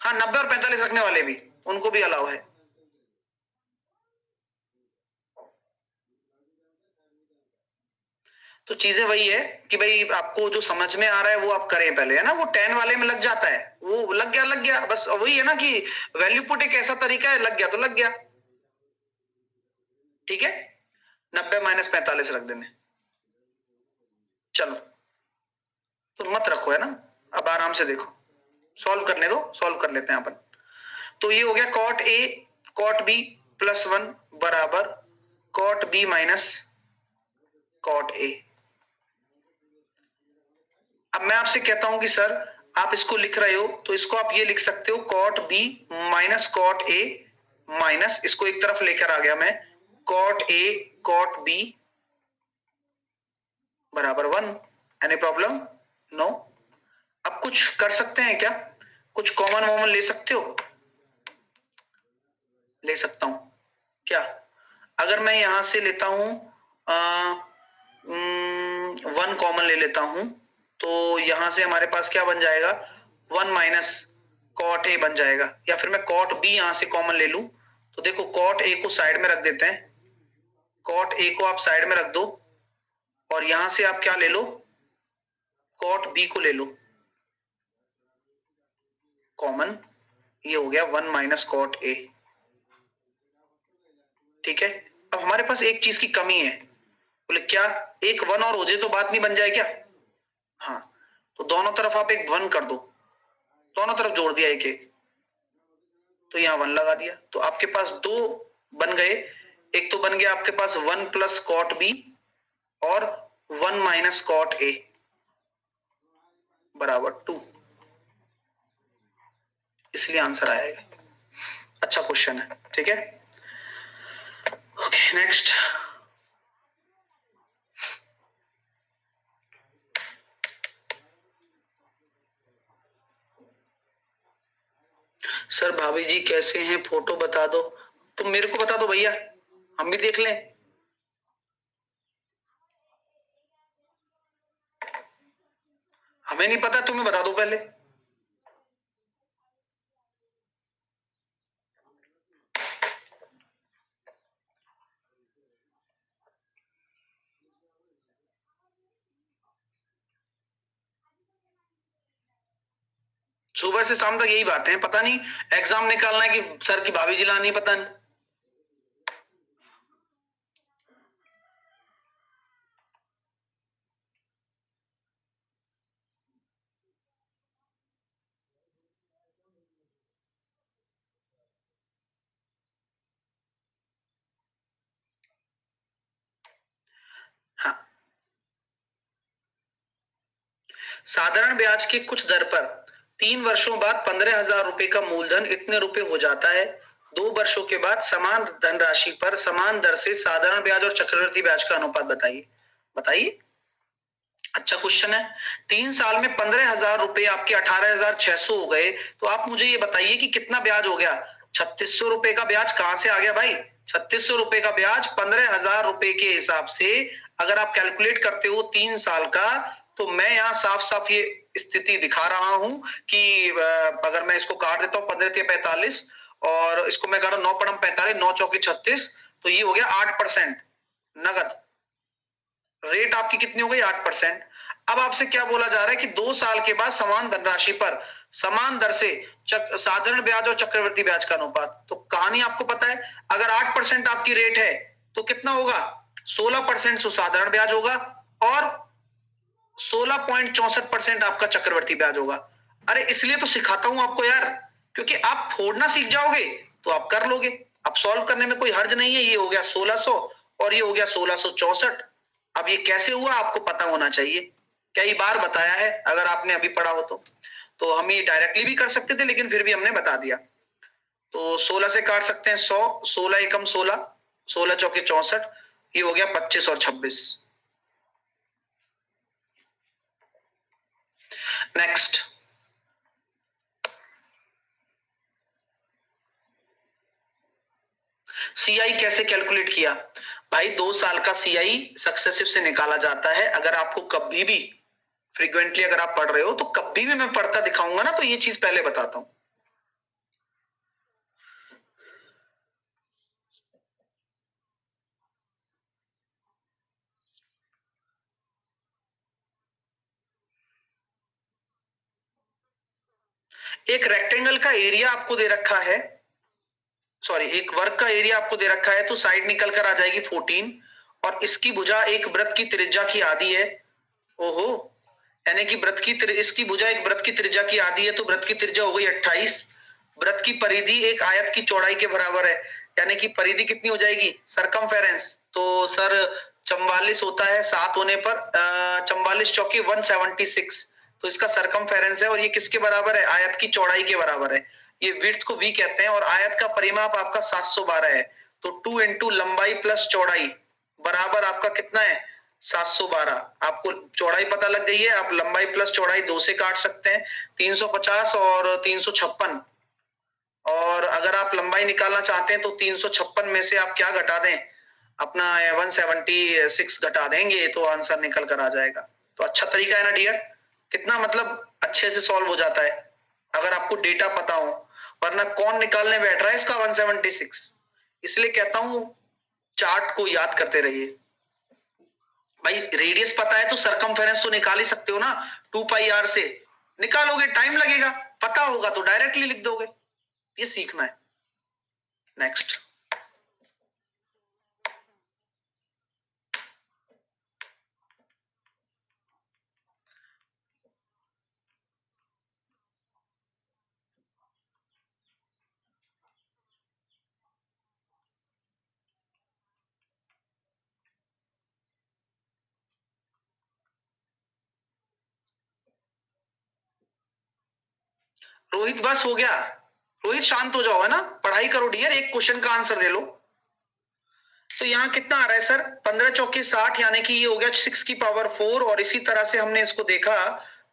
Speaker 1: हाँ, 90 और 45 रखने वाले भी, उनको भी अलाउ है। तो चीजें वही है कि भाई आपको जो समझ में आ रहा है वो आप करें पहले, है ना। वो 10 वाले में लग जाता है, वो लग गया, बस वही है ना कि वैल्यू पुट एक ऐसा तरीका है, लग गया तो लग गया। ठीक है, 90 माइनस 45 रख देने। चलो, तो मत रखो, है ना, अब आराम से देखो, सॉल्व करने दो, सॉल्व कर लेते हैं अपन। तो ये हो गया cot A cot B plus 1 बराबर cot B minus cot A। अब मैं आपसे कहता हूं कि सर आप इसको लिख रहे हो, तो इसको आप ये लिख सकते हो cot B minus cot A minus, इसको एक तरफ लेकर आ गया मैं, कॉट A कॉट B बराबर 1। Any problem, no. अब कुछ कर सकते हैं क्या, कुछ कॉमन वॉमन ले सकते हो, ले सकता हूं क्या, अगर मैं यहां से लेता हूं 1 कॉमन ले लेता हूं, तो यहां से हमारे पास क्या बन जाएगा, 1 माइनस कॉट A बन जाएगा। या फिर मैं कॉट B यहां से कॉमन ले लूं, तो देखो कॉट A को साइड में रख देते हैं, कॉट A को आप साइड में रख दो, और यहां से आप क्या ले लो, कॉट B को ले लो कॉमन, ये हो गया 1 माइनस कॉट A। ठीक है, अब हमारे पास एक चीज की कमी है, बोले क्या, एक 1 और हो जाए तो बात नहीं बन जाए क्या। हाँ, तो दोनों तरफ आप एक 1 कर दो, दोनों तरफ जोड़ दिया एक एक, तो यहां 1 लगा दिया, तो आपके पास 2 बन गए। एक तो बन गया आपके पास 1 प्लस कॉट B और 1 माइनस कॉट A बराबर 2, इसलिए आंसर आएगा। अच्छा क्वेश्चन है, ठीक है। Okay next. सर भाभी जी कैसे हैं, फोटो बता दो। तुम मेरे को बता दो भैया, हम भी देख लें। हमें नहीं पता, तुम्हें बता दो पहले। सुबह से शाम तक यही बातें हैं, पता नहीं एग्जाम निकालना है कि सर की भाभी जी लानी, पता नहीं। हाँ, साधारण ब्याज की कुछ दर पर 3 वर्षों बाद 15,000 रुपए का मूलधन इतने रुपए हो जाता है। 2 वर्षों के बाद समान धनराशि पर समान दर से साधारण ब्याज और चक्रवृद्धि ब्याज का अनुपात बताइए। बताइए, अच्छा क्वेश्चन है। 3 साल में 15,000 रुपए आपके 18,600 हो गए, तो आप मुझे ये बताइए कि कितना ब्याज हो गया। 3,600 रुपए का ब्याज कहां से आ गया भाई। 3,600 रुपए का ब्याज 15,000 रुपए के हिसाब से अगर आप कैलकुलेट करते हो 3 साल का, तो मैं यहाँ साफ साफ ये स्थिति दिखा रहा हूं कि अगर मैं इसको काट देता हूँ 15×45 और इसको मैं कर रहा हूँ 9×45, 9×4=36, तो ये हो गया 8% नगद। रेट आपकी कितनी हो गई, 8%। अब आपसे क्या बोला जा रहा है कि 2 साल के बाद समान धनराशि पर समान दर से साधारण ब्याज और चक्रवृद्धि ब्याज का अनुपात। तो कहानी आपको पता है, अगर 8% आपकी रेट है तो कितना होगा, 16% साधारण ब्याज होगा और 16.64% आपका चक्रवृद्धि ब्याज होगा। अरे इसलिए तो सिखाता हूं आपको यार, क्योंकि आप फोड़ना सीख जाओगे तो आप कर लोगे। अब सॉल्व करने में कोई हर्ज नहीं है। ये हो गया 1600 और ये हो गया 1664। अब ये कैसे हुआ आपको पता होना चाहिए, कई बार बताया है अगर आपने अभी पढ़ा हो तो हम ये डायरेक्टली भी कर सकते थे, लेकिन फिर भी हमने बता दिया। तो 16 से काट सकते हैं 100, 16 एकम 16, 16×4 = 64, ये हो गया 25 और 26। नेक्स्ट, सीआई कैसे कैलकुलेट किया। भाई 2 साल का सीआई सक्सेसिव से निकाला जाता है। अगर आपको कभी भी फ्रीक्वेंटली अगर आप पढ़ रहे हो तो कभी भी मैं पढ़ता दिखाऊंगा ना, तो ये चीज पहले बताता हूं। एक रेक्टेंगल का एरिया आपको दे रखा है, सॉरी एक वर्ग का एरिया आपको दे रखा है, तो साइड निकल कर आ जाएगी 14 और इसकी भुजा एक वृत्त की त्रिज्या की आधी है। ओहो, यानी कि इसकी भुजा एक वृत्त की त्रिज्या की आधी है, तो वृत्त की त्रिज्या हो गई 28। वृत्त की परिधि एक आयत की चौड़ाई के बराबर है, यानी कि परिधि कितनी हो जाएगी, सरकमफेरेंस। तो सर 44 होता है 7 होने पर 44 चौके 176, तो इसका सरकमफेरेंस है और ये किसके बराबर है, आयत की चौड़ाई के बराबर है। ये विड्थ को वी कहते हैं और आयत का परिमाप आपका 712 है। तो 2 इंटू लंबाई प्लस चौड़ाई बराबर आपका कितना है, 712। आपको चौड़ाई पता लग गई है, आप लंबाई प्लस चौड़ाई 2 से काट सकते हैं, 350 और 356। और अगर आप लंबाई निकालना चाहते हैं तो 356 में से आप क्या घटा दें, अपना 176 घटा देंगे तो आंसर निकल कर आ जाएगा। तो अच्छा तरीका है ना डियर, कितना मतलब अच्छे से सॉल्व हो जाता है अगर आपको डेटा पता हो, वरना कौन निकालने बैठ रहा है इसका 176। इसलिए कहता हूं चार्ट को याद करते रहिए। भाई रेडियस पता है तो सरकमफेरेंस तो निकाल ही सकते हो ना, 2πr से निकालोगे, टाइम लगेगा, पता होगा तो डायरेक्टली लिख दोगे। ये सीखना है। नेक्स्ट, रोहित बस हो गया। रोहित शांत हो जाओ, है ना, पढ़ाई करो डियर, एक क्वेश्चन का आंसर दे लो। तो यहाँ कितना आ रहा है सर, 15 चौके 60, यानी कि ये हो गया 6 की पावर 4, और इसी तरह से हमने इसको देखा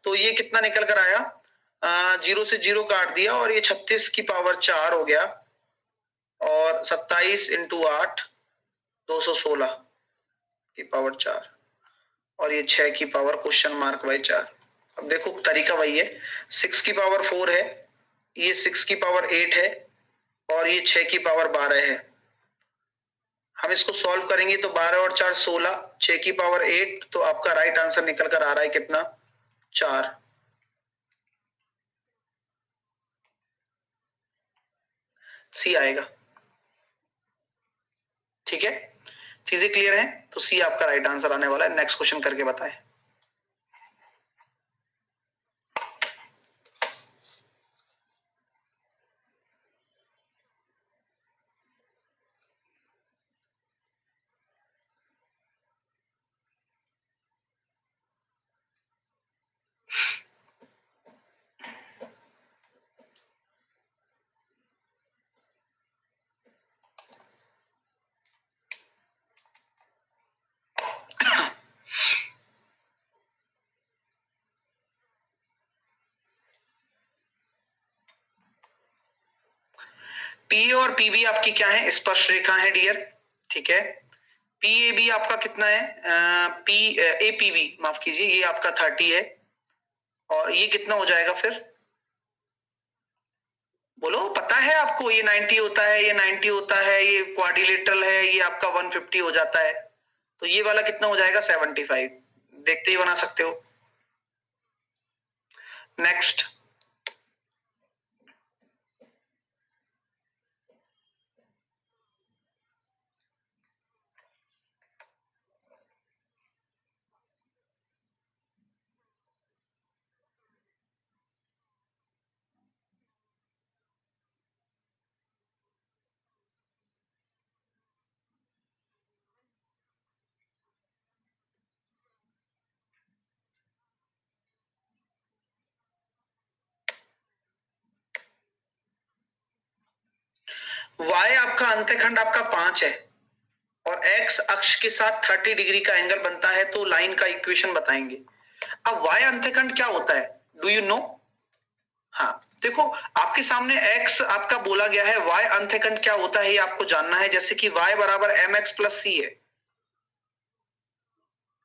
Speaker 1: तो ये कितना निकल कर आया, 0 से 0 काट दिया और ये 36 की पावर 4 हो गया, और 27 इंटू 8 216 की पावर 4, और ये 6 की पावर क्वेश्चन मार्क बाई 4। अब देखो तरीका वही है, 6 की पावर 4 है, ये 6 की पावर 8 है, और ये 6 की पावर 12 है। हम इसको सॉल्व करेंगे तो 12 और 4 16, 6 की पावर 8, तो आपका राइट आंसर निकल कर आ रहा है कितना, 4। सी आएगा। ठीक है, चीजें क्लियर हैं, तो सी आपका राइट आंसर आने वाला है। नेक्स्ट क्वेश्चन करके बताएं। पीए और पीबी आपकी क्या है, स्पर्श रेखा है डियर। ठीक है, पीएबी आपका कितना है, पी एपीबी माफ कीजिए, ये आपका 30 है, और ये कितना हो जाएगा फिर, बोलो पता है आपको, ये 90 होता है, ये 90 होता है, ये क्वाड्रिलेटरल है, ये आपका 150 हो जाता है, तो ये वाला कितना हो जाएगा 75। देखते ही बना सकते हो। नेक्स्ट, y आपका अंतःखंड आपका 5 है, और x अक्ष के साथ 30 डिग्री का एंगल बनता है, तो लाइन का इक्वेशन बताएंगे। अब y अंतःखंड क्या होता है, डू यू नो? हाँ देखो, आपके सामने x आपका बोला गया है, y अंतःखंड क्या होता है ये आपको जानना है। जैसे कि y बराबर mx प्लस c है।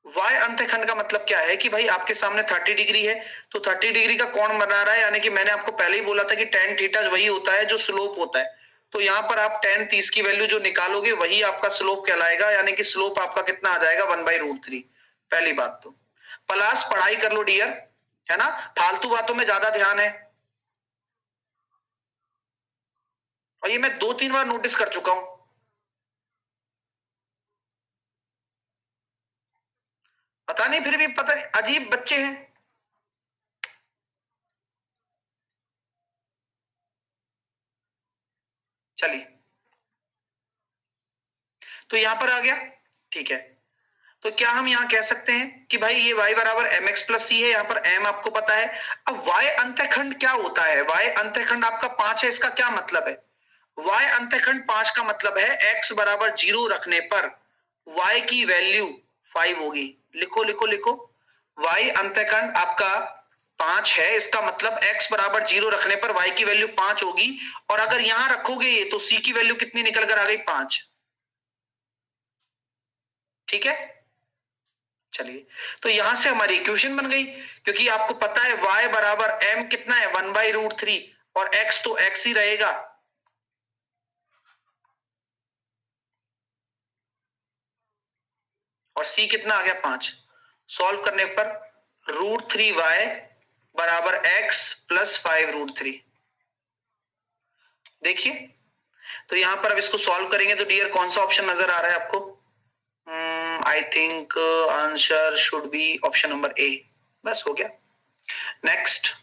Speaker 1: y अंतःखंड का मतलब क्या है कि भाई आपके सामने 30 डिग्री है, तो 30 डिग्री का कोण बना रहा है, यानी कि मैंने आपको पहले ही बोला था कि tan थीटा वही होता है जो स्लोप होता है। तो यहाँ पर आप tan 30 की वैल्यू जो निकालोगे वही आपका स्लोप कहलाएगा, यानी कि स्लोप आपका कितना आ जाएगा 1/√3। पहली बात तो प्लस पढ़ाई कर लो डियर, है ना, फालतू बातों में ज्यादा ध्यान है, और ये मैं 2-3 बार नोटिस कर चुका हूं। पता नहीं, फिर भी पता, अजीब बच्चे हैं। चलिए, तो यहां पर आ गया। ठीक है, तो क्या हम यहां कह सकते हैं कि भाई ये y बराबर mx प्लस सी है, यहां पर m आपको पता है। अब y अंतःखंड क्या होता है, y अंतःखंड आपका 5 है, इसका क्या मतलब है, y अंतःखंड 5 का मतलब है x बराबर 0 रखने पर y की वैल्यू 5 होगी। लिखो लिखो लिखो, y अंतःखंड आपका 5 है, इसका मतलब x बराबर 0 रखने पर y की वैल्यू 5 होगी, और अगर यहां रखोगे ये तो c की वैल्यू कितनी निकल कर आ गई, 5। ठीक है, चलिए, तो यहां से हमारी इक्वेशन बन गई, क्योंकि आपको पता है y बराबर m कितना है 1/√3, और x तो x ही रहेगा। और c कितना आ गया 5। सॉल्व करने पर √3y बराबर x प्लस 5√3। देखिए, तो यहां पर अब इसको सॉल्व करेंगे तो डियर कौन सा ऑप्शन नजर आ रहा है आपको, I think answer should be option number A. बस हो गया। नेक्स्ट,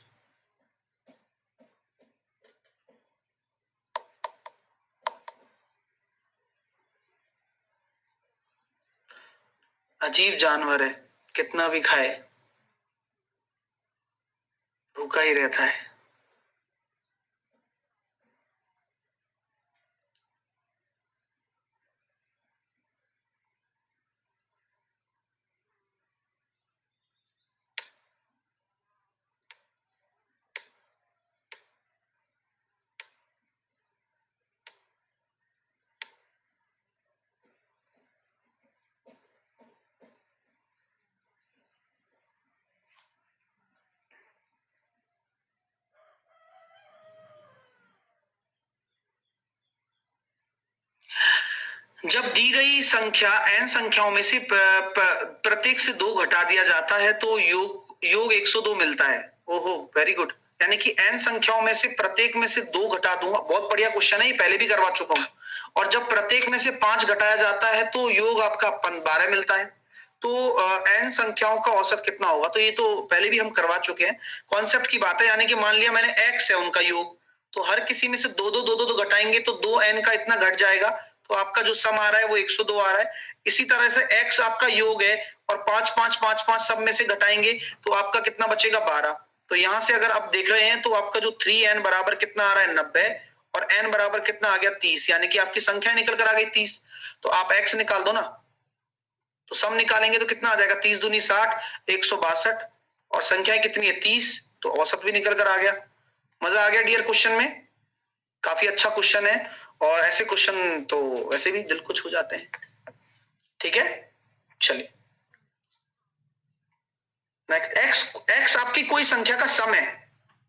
Speaker 1: अजीब जानवर है, कितना भी खाए भूखा ही रहता है। जब दी गई संख्या n संख्याओं में से प्रत्येक से 2 घटा दिया जाता है तो योग 102 मिलता है। ओहो, वेरी गुड। यानी कि n संख्याओं में से प्रत्येक में से 2 घटा दूंगा। बहुत बढ़िया क्वेश्चन है, ये पहले भी करवा चुका हूं। और जब प्रत्येक में से 5 घटाया जाता है तो योग आपका 12 मिलता है। तो n संख्याओं का औसत कितना होगा? तो ये तो पहले भी हम करवा चुके हैं। कॉन्सेप्ट की बात है, यानी कि मान लिया मैंने x है उनका योग, तो हर किसी में से 2 घटाएंगे तो 2n का इतना घट जाएगा, तो आपका जो सम आ रहा है वो 102 आ रहा है। इसी तरह से x आपका योग है और 5 5 5 5 सब में से घटाएंगे तो आपका कितना बचेगा? 12। तो यहां से अगर आप देख रहे हैं तो आपका जो 3n बराबर कितना आ रहा है? 90, और n बराबर कितना आ गया? 30। यानी कि आपकी संख्या निकल कर आ गई 30। तो आप x निकाल दो ना, तो सम निकालेंगे तो कितना आ जाएगा? 30 दूनी 60, 162, और संख्या कितनी है? 30। तो औसत भी निकल कर आ गया। मजा आ गया डियर क्वेश्चन में? काफी अच्छा क्वेश्चन है, और ऐसे क्वेश्चन तो वैसे भी दिल को छू जाते हैं। ठीक है, चलिए नेक्स्ट। x आपकी कोई संख्या का सम है।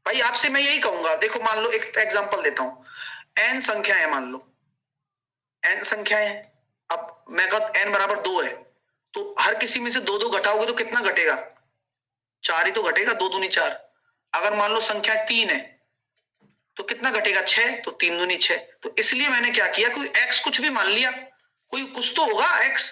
Speaker 1: भाई आपसे मैं यही कहूंगा, देखो मान लो एक एग्जांपल देता हूं। n संख्या है, मान लो n संख्या है। अब मैं कहता n बराबर 2 है, तो हर किसी में से 2 घटाओगे तो कितना घटेगा? 4 ही तो घटेगा, 2 दूनी 4। अगर मान लो संख्या 3 है तो कितना घटेगा? 6। तो 3 दूनी 6। तो इसलिए मैंने क्या किया, कोई x कुछ भी मान लिया, कोई कुछ तो होगा x,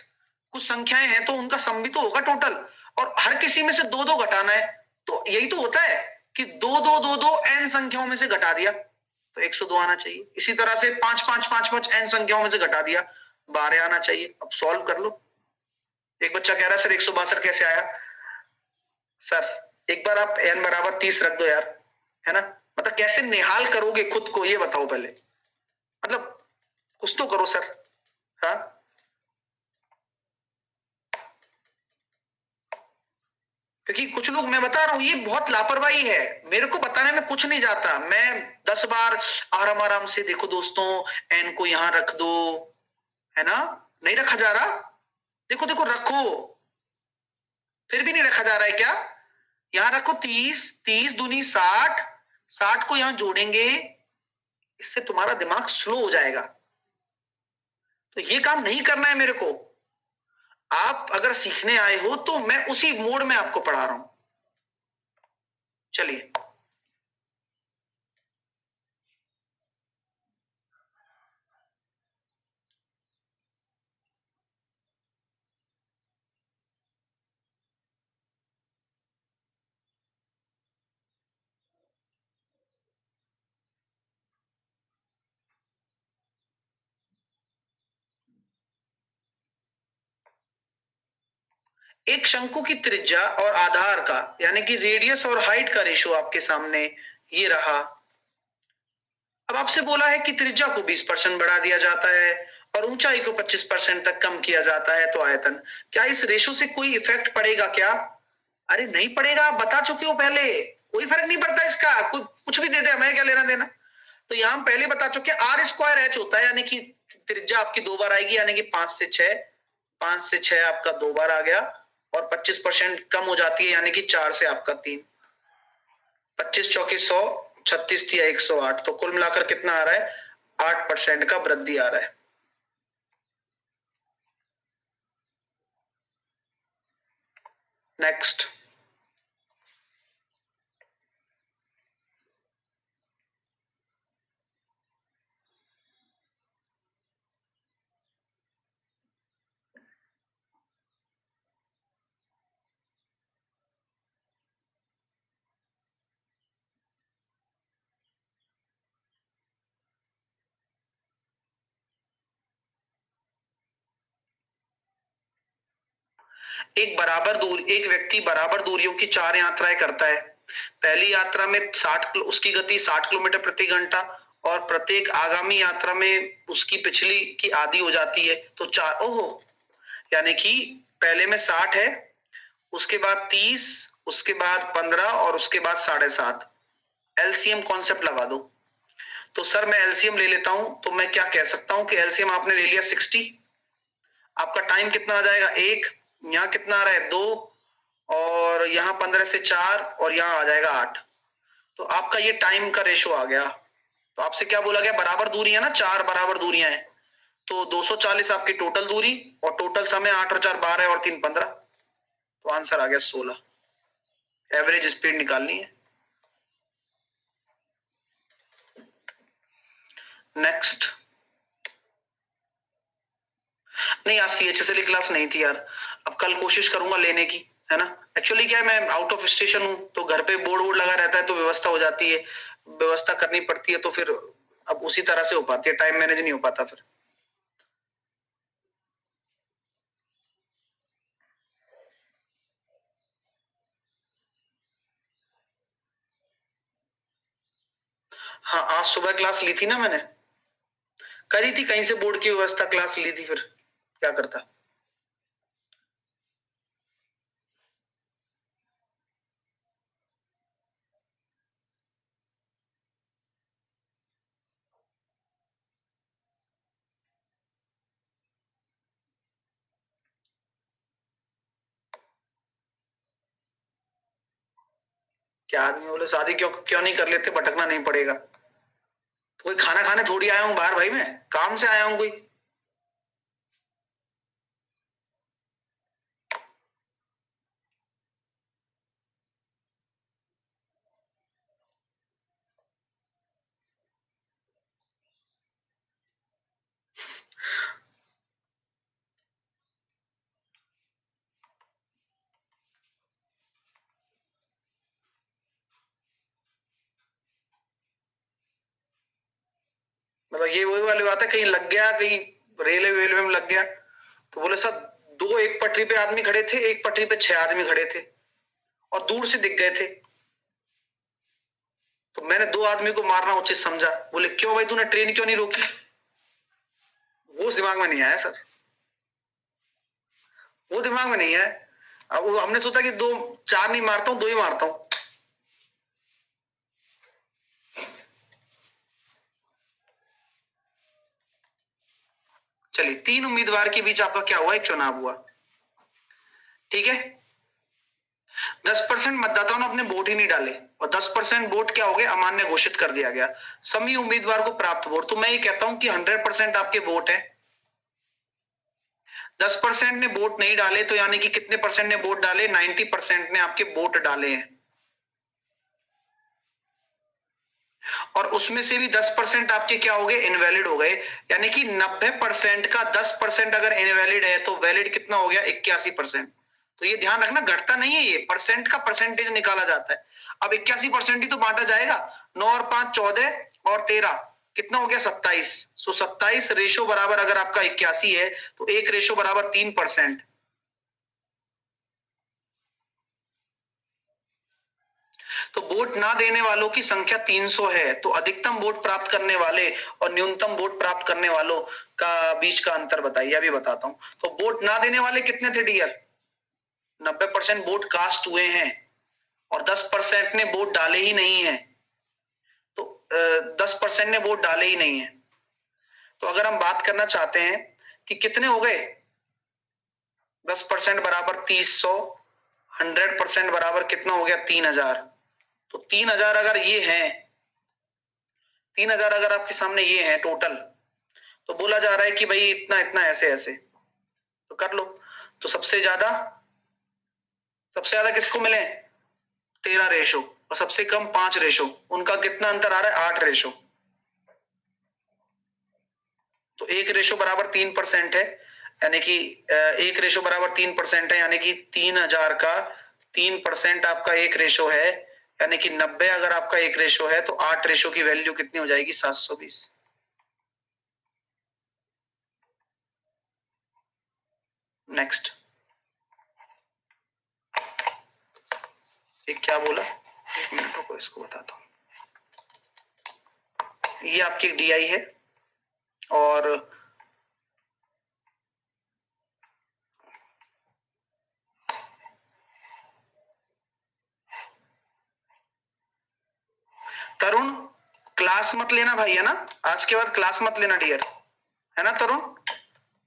Speaker 1: कुछ संख्याएं हैं तो उनका सम भी तो होगा टोटल, और हर किसी में से 2 घटाना है। तो यही तो होता है कि 2 n संख्याओं में से घटा दिया तो 102 आना चाहिए। इसी तरह से 5 5 5 5 n संख्याओं में से घटा दिया, 12 आना चाहिए। अब सॉल्व कर लो। एक बच्चा कह रहा है सर 162 कैसे आया? सर एक बार आप n बराबर 30 रख दो यार, है ना? मतलब कैसे निहाल करोगे खुद को, ये बताओ पहले। मतलब कुछ तो करो सर। हाँ, क्योंकि कुछ लोग, मैं बता रहा हूं, ये बहुत लापरवाही है। मेरे को बताने में कुछ नहीं जाता, मैं 10 बार आराम आराम से, देखो दोस्तों एन को यहां रख दो, है ना? नहीं रखा जा रहा, देखो देखो रखो, फिर भी नहीं रखा जा रहा है क्या? यहां रखो 30, 30 दूनी 60, 60 को यहां जोड़ेंगे, इससे तुम्हारा दिमाग स्लो हो जाएगा। तो ये काम नहीं करना है मेरे को। आप अगर सीखने आए हो तो मैं उसी मोड में आपको पढ़ा रहा हूं। चलिए, एक शंकु की त्रिज्या और आधार का, यानी कि रेडियस और हाइट का रेशो आपके सामने ये रहा। अब आपसे बोला है कि त्रिज्या को 20% बढ़ा दिया जाता है और ऊंचाई को 25% तक कम किया जाता है, तो आयतन, क्या इस रेशो से कोई इफेक्ट पड़ेगा क्या? अरे नहीं पड़ेगा, आप बता चुके हो पहले, कोई फर्क नहीं पड़ता इसका, कुछ भी दे दे, हमें क्या लेना देना। तो यहां हम पहले बता चुके, आर स्क्वायर एच होता है, यानी कि त्रिज्या आपकी 2 बार आएगी, यानी कि 5 से 6, 5 से 6 आपका 2 बार आ गया, और 25% कम हो जाती है, यानी कि 4 से आपका 3, 25 चौकी 100, 36 थी 108, तो कुल मिलाकर कितना आ रहा है? 8% का वृद्धि आ रहा है। नेक्स्ट, एक व्यक्ति बराबर दूरियों की 4 यात्राएं करता है। पहली यात्रा में 60, उसकी गति 60 किलोमीटर प्रति घंटा, और प्रत्येक आगामी यात्रा में उसकी पिछली की आधी हो जाती है, तो 4, ओहो, यानी कि पहले में 60 है, उसके बाद 30, उसके बाद 15, और उसके बाद 7.5। एलसीएम कॉन्सेप्ट लगा दो। तो सर मैं एलसीएम ले लेता हूं, तो मैं क्या कह सकता हूं कि एलसीएम आपने ले लिया 60, आपका टाइम कितना आ जाएगा? 1, यहाँ कितना आ रहा है? 2, और यहाँ 15 से 4, और यहाँ आ जाएगा 8। तो आपका ये टाइम का रेशो आ गया। तो आपसे क्या बोला गया? बराबर दूरी है ना, 4 बराबर दूरियां हैं, तो 240 आपकी टोटल दूरी और टोटल समय 8 और 4 12 और 3 15, तो आंसर आ गया 16। एवरेज स्पीड निकालनी है। नेक्स्ट। नहीं, आज सीएचएसएल क्लास नहीं थी यार, अब कल कोशिश करूंगा लेने की, है ना। एक्चुअली क्या है, मैं आउट ऑफ स्टेशन हूँ, तो घर पे बोर्ड वोर्ड लगा रहता है, तो व्यवस्था हो जाती है, व्यवस्था करनी पड़ती है, तो फिर अब उसी तरह से हो पाती है, टाइम मैनेज नहीं हो पाता फिर। हाँ, आज सुबह क्लास ली थी ना मैंने, करी थी कहीं से बोर्ड की व्यवस्था, क्लास ली थी, फिर क्या करता। क्या आदमी बोले शादी क्यों क्यों नहीं कर लेते, भटकना नहीं पड़ेगा। तो कोई खाना खाने थोड़ी आया हूँ बाहर भाई, मैं काम से आया हूँ कोई। मतलब ये वही वाली बात है, कहीं लग गया, कहीं रेलवे वेलवे में लग गया, तो बोले सर दो एक पटरी पे आदमी खड़े थे, एक पटरी पे 6 आदमी खड़े थे और दूर से दिख गए थे, तो मैंने 2 आदमी को मारना उचित समझा। बोले क्यों भाई, तूने ट्रेन क्यों नहीं रोकी। वो दिमाग में नहीं आया सर, वो दिमाग में नहीं है। अब वो हमने सोचा कि 2 4 नहीं मारता हूं, 2 ही मारता हूं। चलिए, 3 उम्मीदवार के बीच आपका क्या हुआ, एक चुनाव हुआ, ठीक है। 10% मतदाताओं ने अपने वोट ही नहीं डाले और 10% वोट क्या हो गए, अमान्य घोषित कर दिया गया। सभी उम्मीदवार को प्राप्त वोट, तो मैं ये कहता हूं कि 100% आपके वोट है। 10% ने वोट नहीं डाले, तो यानी कि कितने परसेंट ने वोट डाले, 90% ने आपके वोट डाले हैं। और उसमें से भी 10% आपके क्या हो गए, इनवैलिड हो गए। यानी कि 90% का 10% अगर इनवैलिड है, तो वैलिड कितना हो गया, 81%। तो ये ध्यान रखना, घटता नहीं है, ये परसेंट का परसेंटेज निकाला जाता है। अब 81% ही तो बांटा जाएगा, 9 और 5 14 और 13 कितना हो गया, 27। सो 27 रेशो बराबर अगर आपका 81 है, तो 1 रेशो बराबर 3%। तो वोट ना देने वालों की संख्या 300 है, तो अधिकतम वोट प्राप्त करने वाले और न्यूनतम वोट प्राप्त करने वालों का बीच का अंतर बताइए, अभी बताता हूं। तो वोट ना देने वाले कितने थे डियर, 90% वोट कास्ट हुए हैं और 10% ने वोट डाले ही नहीं है। तो 10% ने वोट डाले ही नहीं है। तो अगर हम बात करना चाहते हैं कि कितने हो गए, 10% बराबर 300, 100% बराबर कितना हो गया, 3000। तो 3000 अगर ये है, 3000 अगर आपके सामने ये है टोटल, तो बोला जा रहा है कि भाई इतना इतना ऐसे ऐसे, तो कर लो। तो सबसे ज्यादा किसको मिले, 13 रेशो, और सबसे कम 5 रेशो। उनका कितना अंतर आ रहा है, 8 रेशो। तो 1 रेशो बराबर 3% है, यानी कि 1 रेशो बराबर 3% है, यानी कि 3000 का 3% आपका 1 रेशो है, यानी कि 90 अगर आपका 1 रेशो है, तो 8 रेशो की वैल्यू कितनी हो जाएगी, 720। नेक्स्ट। एक क्या बोला, 1 मिनट रुको, इसको बताता हूं। ये आपकी डीआई है और तरुण क्लास मत लेना भाई, है ना, आज के बाद क्लास मत लेना डियर, है ना तरुण।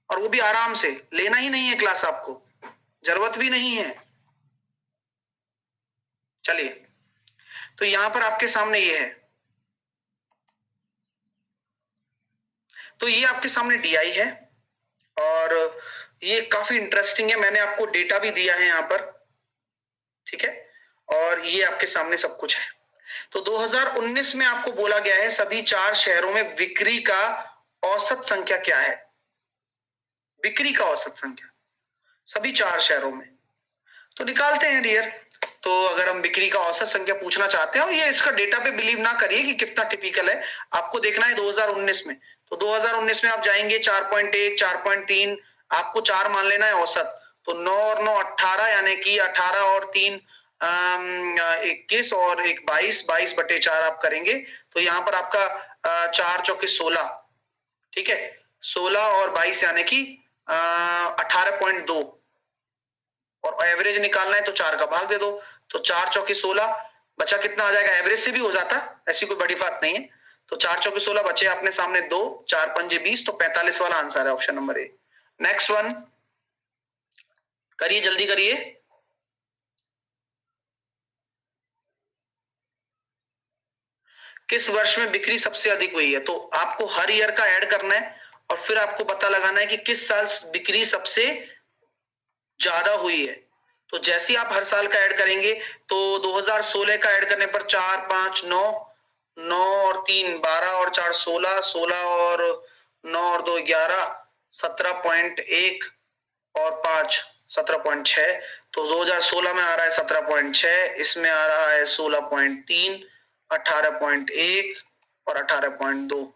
Speaker 1: और वो भी आराम से, लेना ही नहीं है क्लास, आपको जरूरत भी नहीं है। चलिए, तो यहां पर आपके सामने ये है, तो ये आपके सामने DI है और ये काफी इंटरेस्टिंग है, मैंने आपको डेटा भी दिया है यहाँ पर, ठीक है, और ये आपके सामने सब कुछ है। तो 2019 में आपको बोला गया है सभी 4 शहरों में बिक्री का औसत संख्या क्या है, बिक्री का औसत संख्या सभी 4 शहरों में। तो निकालते हैं डियर। तो अगर हम बिक्री का औसत संख्या पूछना चाहते हैं, और ये इसका डेटा पे बिलीव ना करिए कि कितना टिपिकल है, आपको देखना है 2019 में। तो 2019 में आप जाएंगे 4.1, 4.3, आपको 4 मान लेना है औसत। तो 9 और 9 18, यानी कि 18 और 3 21 और 1 22, 22/4 आप करेंगे। तो यहाँ पर आपका 4 चौके 16, ठीक है, 16 और 22 यानी कि 18.2, और एवरेज निकालना है तो 4 का भाग दे दो। तो 4 चौके 16, बचा कितना आ जाएगा, एवरेज से भी हो जाता, ऐसी कोई बड़ी बात नहीं है। तो 4 चौके 16 बचे अपने सामने 2, 4 पंजे 20, तो 45 वाला आंसर है option number A. Next one करिए, जल्दी करिए। किस वर्ष में बिक्री सबसे अधिक हुई है? तो आपको हर ईयर का ऐड करना है और फिर आपको पता लगाना है कि किस साल बिक्री सबसे ज्यादा हुई है। तो जैसे ही आप हर साल का ऐड करेंगे, तो 2016 का ऐड करने पर 4 5 9, 9 और 3 12 और 4 16, 16 और 9 और 2 11, 17.1 और 5 17.6। तो 2016 में आ रहा है 17.6, इसमें आ रहा है 16.3, 18.1 और 18.2।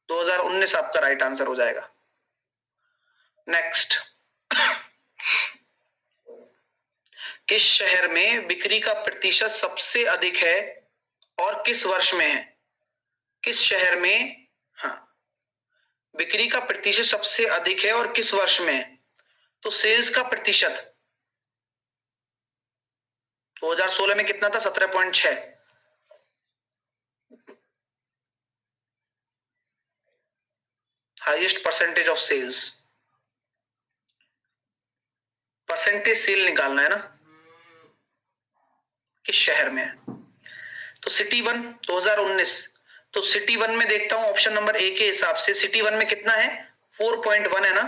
Speaker 1: 2019 आपका राइट आंसर हो जाएगा। नेक्स्ट, किस शहर में बिक्री का प्रतिशत सबसे अधिक है और किस वर्ष में है? किस शहर में, हाँ, बिक्री का प्रतिशत सबसे अधिक है और किस वर्ष में है? तो सेल्स का प्रतिशत 2016 में कितना था? 17.6। Highest percentage of sales, percentage sale निकालना है ना, किस शहर में है? तो सिटी 1 2019, तो सिटी 1 में देखता हूं ऑप्शन नंबर ए के हिसाब से सिटी 1 में कितना है? 4.1 है ना,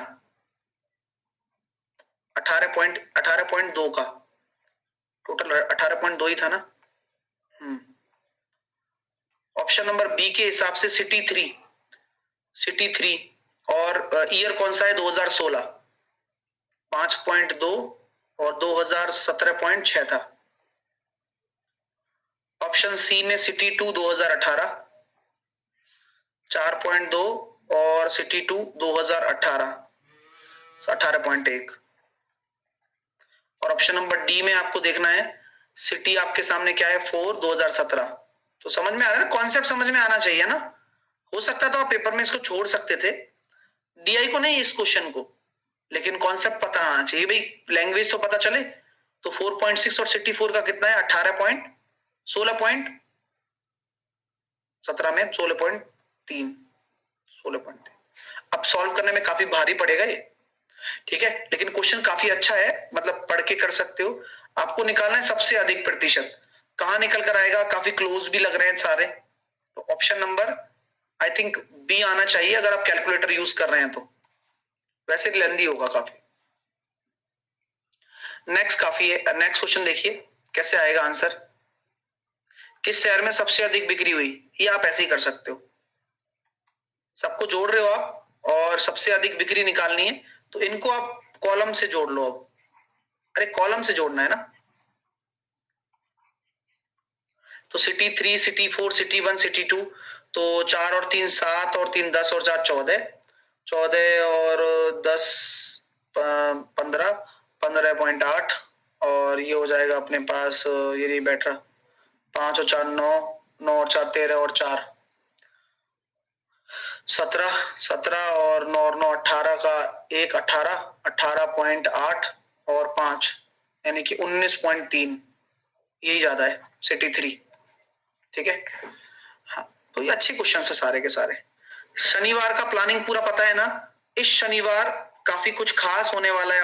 Speaker 1: 18.2 का टोटल 18.2 ही था ना। ऑप्शन नंबर बी के हिसाब से सिटी 3 और ईयर कौन सा है? 2016, 5.2 और 2017.6 था। ऑप्शन सी में सिटी 2 2018, 4.2 और सिटी 2 2018, 18.1। और ऑप्शन नंबर डी में आपको देखना है सिटी आपके सामने क्या है? 4 2017। तो समझ में आ रहा है ना, कॉन्सेप्ट समझ में आना चाहिए ना। हो सकता तो आप पेपर में इसको छोड़ सकते थे, डीआई को नहीं, इस क्वेश्चन को, लेकिन कॉन्सेप्ट पता आना चाहिए भाई, लैंग्वेज तो पता चले। तो 4.6 और सिटी 4 का कितना है? 16.17 में 16.3। अब सॉल्व करने में काफी भारी पड़ेगा ये, ठीक है, लेकिन क्वेश्चन काफी अच्छा है, मतलब पढ़ के कर सकते हो। आपको निकालना है सबसे अधिक प्रतिशत, कहां निकल कर आएगा? काफी क्लोज भी लग रहे हैं सारे। तो option number I think B आना चाहिए अगर आप कैलकुलेटर यूज कर रहे हैं तो, वैसे लेंदी होगा काफी। नेक्स्ट क्वेश्चन देखिए कैसे आएगा आंसर। किस शहर में सबसे अधिक बिक्री हुई? ये आप ऐसे ही कर सकते हो, सबको जोड़ रहे हो आप और सबसे अधिक बिक्री निकालनी है, तो इनको आप कॉलम से जोड़ लो। अब अरे कॉलम से जोड़ना है ना। तो सिटी 3, सिटी 4, सिटी 1, सिटी 2, तो 4 और 3 7 और 3 10 और 4 14, 14 और 10 15, 15.8, और ये हो जाएगा अपने पास, ये नहीं बैठ रहा, 5 और 4 9, 9 और 4 13 और 4 17, 17 और 9 और 9 18 का 1 18, 18.8 और 5 यानी कि 19.3, यही ज्यादा है सिटी 3, ठीक है। हाँ, तो ये अच्छे क्वेश्चन है सारे के सारे। शनिवार का प्लानिंग पूरा पता है ना? इस शनिवार काफी कुछ खास होने वाला है।